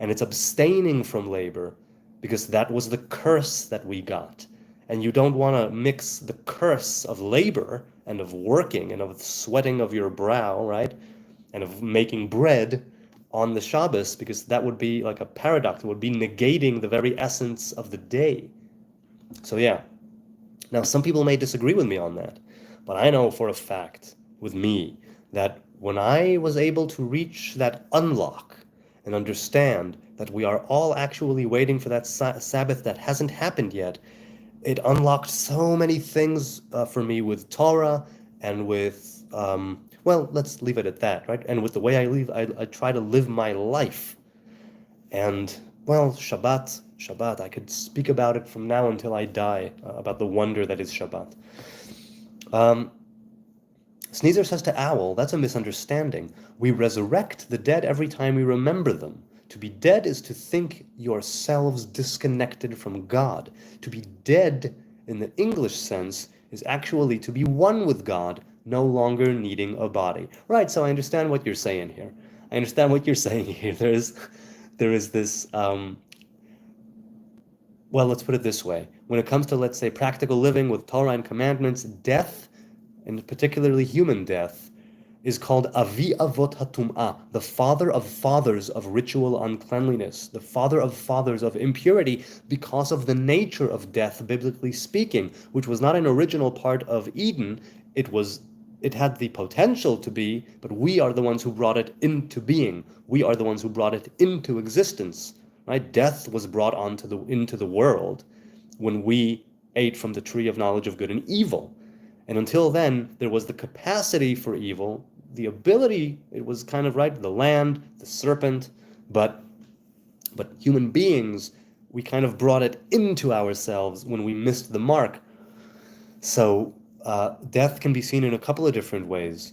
And it's abstaining from labor, because that was the curse that we got. And you don't want to mix the curse of labor and of working and of sweating of your brow, right? And of making bread on the Shabbos, because that would be like a paradox. It would be negating the very essence of the day. So yeah. Now, some people may disagree with me on that, but I know for a fact with me that when I was able to reach that unlock and understand that we are all actually waiting for that Sabbath that hasn't happened yet, it unlocked so many things for me with Torah and with, well, let's leave it at that, right? And with the way I try to live my life. And, well, Shabbat, I could speak about it from now until I die, about the wonder that is Shabbat. Sneezer says to Owl, that's a misunderstanding. We resurrect the dead every time we remember them. To be dead is to think yourselves disconnected from God. To be dead, in the English sense, is actually to be one with God, no longer needing a body. Right, so I understand what you're saying here. There is this, well, let's put it this way. When it comes to, let's say, practical living with Torah and commandments, death, and particularly human death, is called Avi Avot HaTum'ah, the father of fathers of ritual uncleanliness, the father of fathers of impurity, because of the nature of death, biblically speaking, which was not an original part of Eden. It had the potential to be, but we are the ones who brought it into being. We are the ones who brought it into existence. Right? Death was brought into the world when we ate from the tree of knowledge of good and evil. And until then, there was the capacity for evil, the ability, it was kind of right, the land, the serpent, but human beings, we kind of brought it into ourselves when we missed the mark. So death can be seen in a couple of different ways.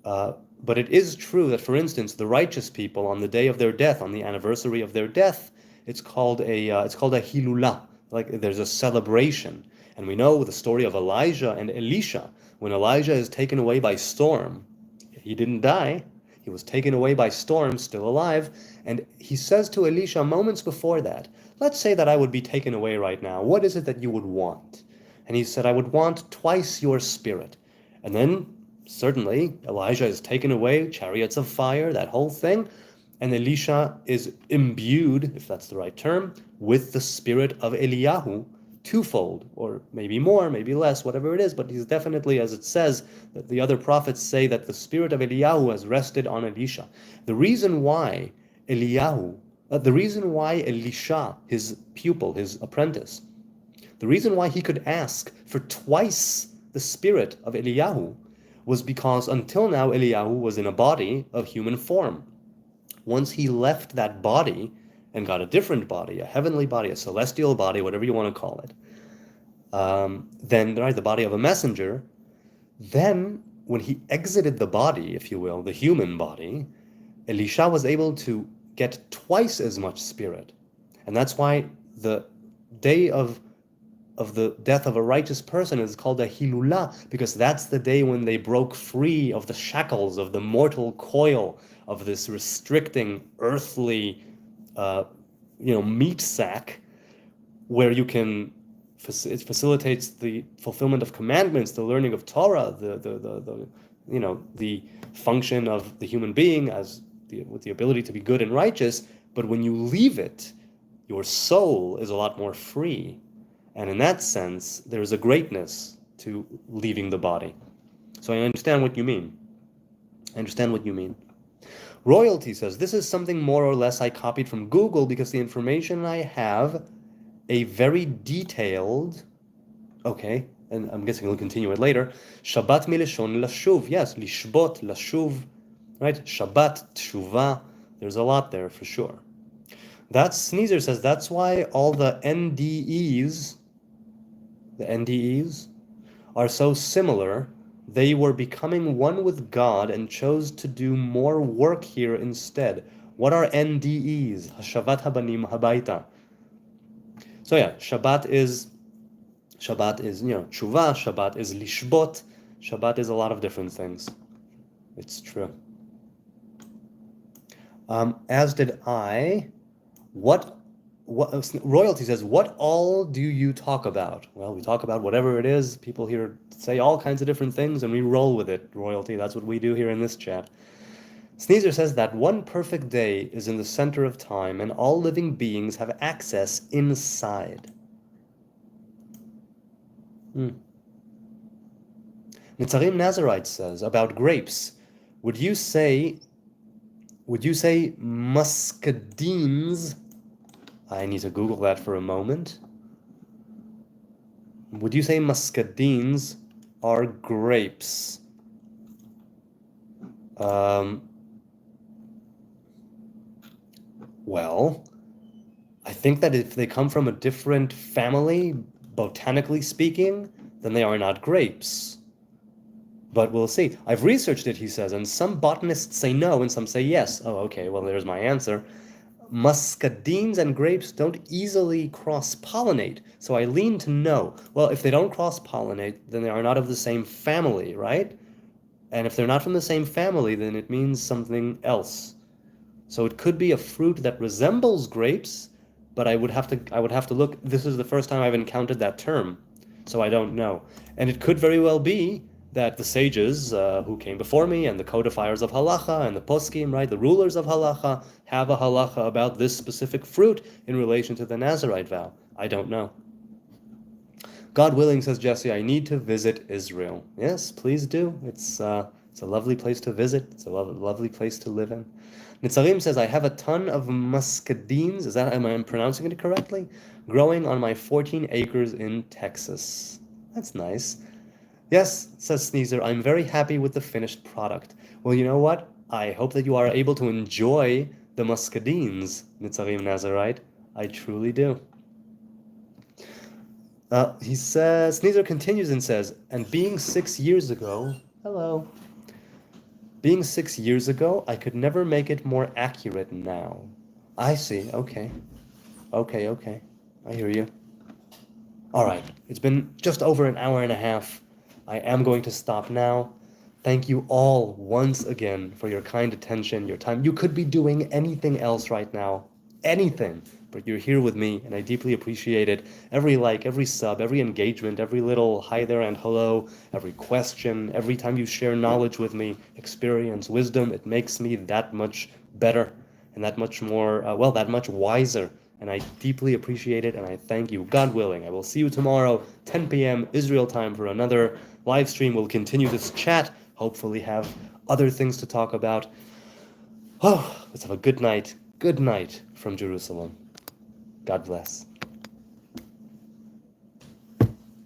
But it is true that, for instance, the righteous people, on the day of their death, on the anniversary of their death, it's called a hilulah, like there's a celebration. And we know the story of Elijah and Elisha. When Elijah is taken away by storm, he didn't die. He was taken away by storm, still alive. And he says to Elisha moments before that, let's say that I would be taken away right now. What is it that you would want? And he said, I would want twice your spirit. And then, certainly, Elijah is taken away, chariots of fire, that whole thing. And Elisha is imbued, if that's the right term, with the spirit of Eliyahu, twofold, or maybe more, maybe less, whatever it is, but he's definitely, as it says, that the other prophets say that the spirit of Eliyahu has rested on Elisha. The reason why Elisha, his pupil, his apprentice, the reason why he could ask for twice the spirit of Eliyahu was because until now Eliyahu was in a body of human form. Once he left that body and got a different body, a heavenly body, a celestial body, whatever you want to call it, then, right, the body of a messenger, then when he exited the body, if you will, the human body, Elisha was able to get twice as much spirit. And that's why the day of the death of a righteous person is called a hilulah, because that's the day when they broke free of the shackles, of the mortal coil, of this restricting earthly meat sack, where you can, it facilitates the fulfillment of commandments, the learning of Torah, the function of the human being with the ability to be good and righteous. But when you leave it, your soul is a lot more free. And in that sense, there is a greatness to leaving the body. So I understand what you mean. Royalty says, this is something more or less I copied from Google because the information I have a very detailed, okay, and I'm guessing we'll continue it later, Shabbat mileshon lashuv, yes, lishbot, lashuv, right, Shabbat, tshuva, there's a lot there for sure. Sneezer says, that's why all the NDEs are so similar. They were becoming one with God and chose to do more work here instead. What are NDEs? Hashavat habanim habaita. So yeah, Shabbat is tshuva, Shabbat is lishbot, Shabbat is a lot of different things. It's true. As did I. What Royalty says, what all do you talk about? Well, we talk about whatever it is. People here say all kinds of different things, and we roll with it, Royalty. That's what we do here in this chat. Sneezer says that one perfect day is in the center of time, and all living beings have access inside. Nitzarim Nazarite says about grapes, would you say muscadines? I need to Google that for a moment. Would you say muscadines are grapes? Well, I think that if they come from a different family, botanically speaking, then they are not grapes. But we'll see. I've researched it, he says, and some botanists say no, and some say yes. Oh, okay, well, there's my answer. Muscadines and grapes don't easily cross-pollinate, so I lean to no. Well, if they don't cross-pollinate, then they are not of the same family, right? And if they're not from the same family, then it means something else. So it could be a fruit that resembles grapes, but I would have to look. This is the first time I've encountered that term, so I don't know. And it could very well be that the sages who came before me and the codifiers of halacha and the poskim, right, the rulers of halacha, have a halacha about this specific fruit in relation to the Nazarite vow. I don't know. God willing, says Jesse, I need to visit Israel. Yes, please do. It's a lovely place to visit. It's a lovely place to live in. Nitzarim says, I have a ton of muscadines, am I pronouncing it correctly? Growing on my 14 acres in Texas. That's nice. Yes, says Sneezer, I'm very happy with the finished product. Well, you know what? I hope that you are able to enjoy the muscadines, Nitzarim Nazarite. I truly do. He says, Sneezer continues and says, and being 6 years ago, hello. Being 6 years ago, I could never make it more accurate now. I see, okay. Okay. I hear you. All right, it's been just over an hour and a half. I am going to stop now. Thank you all once again for your kind attention, your time. You could be doing anything else right now, anything, but you're here with me, and I deeply appreciate it. Every like, every sub, every engagement, every little hi there and hello, every question, every time you share knowledge with me, experience, wisdom, it makes me that much better and that much more, that much wiser. And I deeply appreciate it, and I thank you. God willing, I will see you tomorrow, 10 p.m. Israel time, for another live stream. We'll continue this chat, hopefully have other things to talk about. Oh, let's have a good night from Jerusalem. God bless.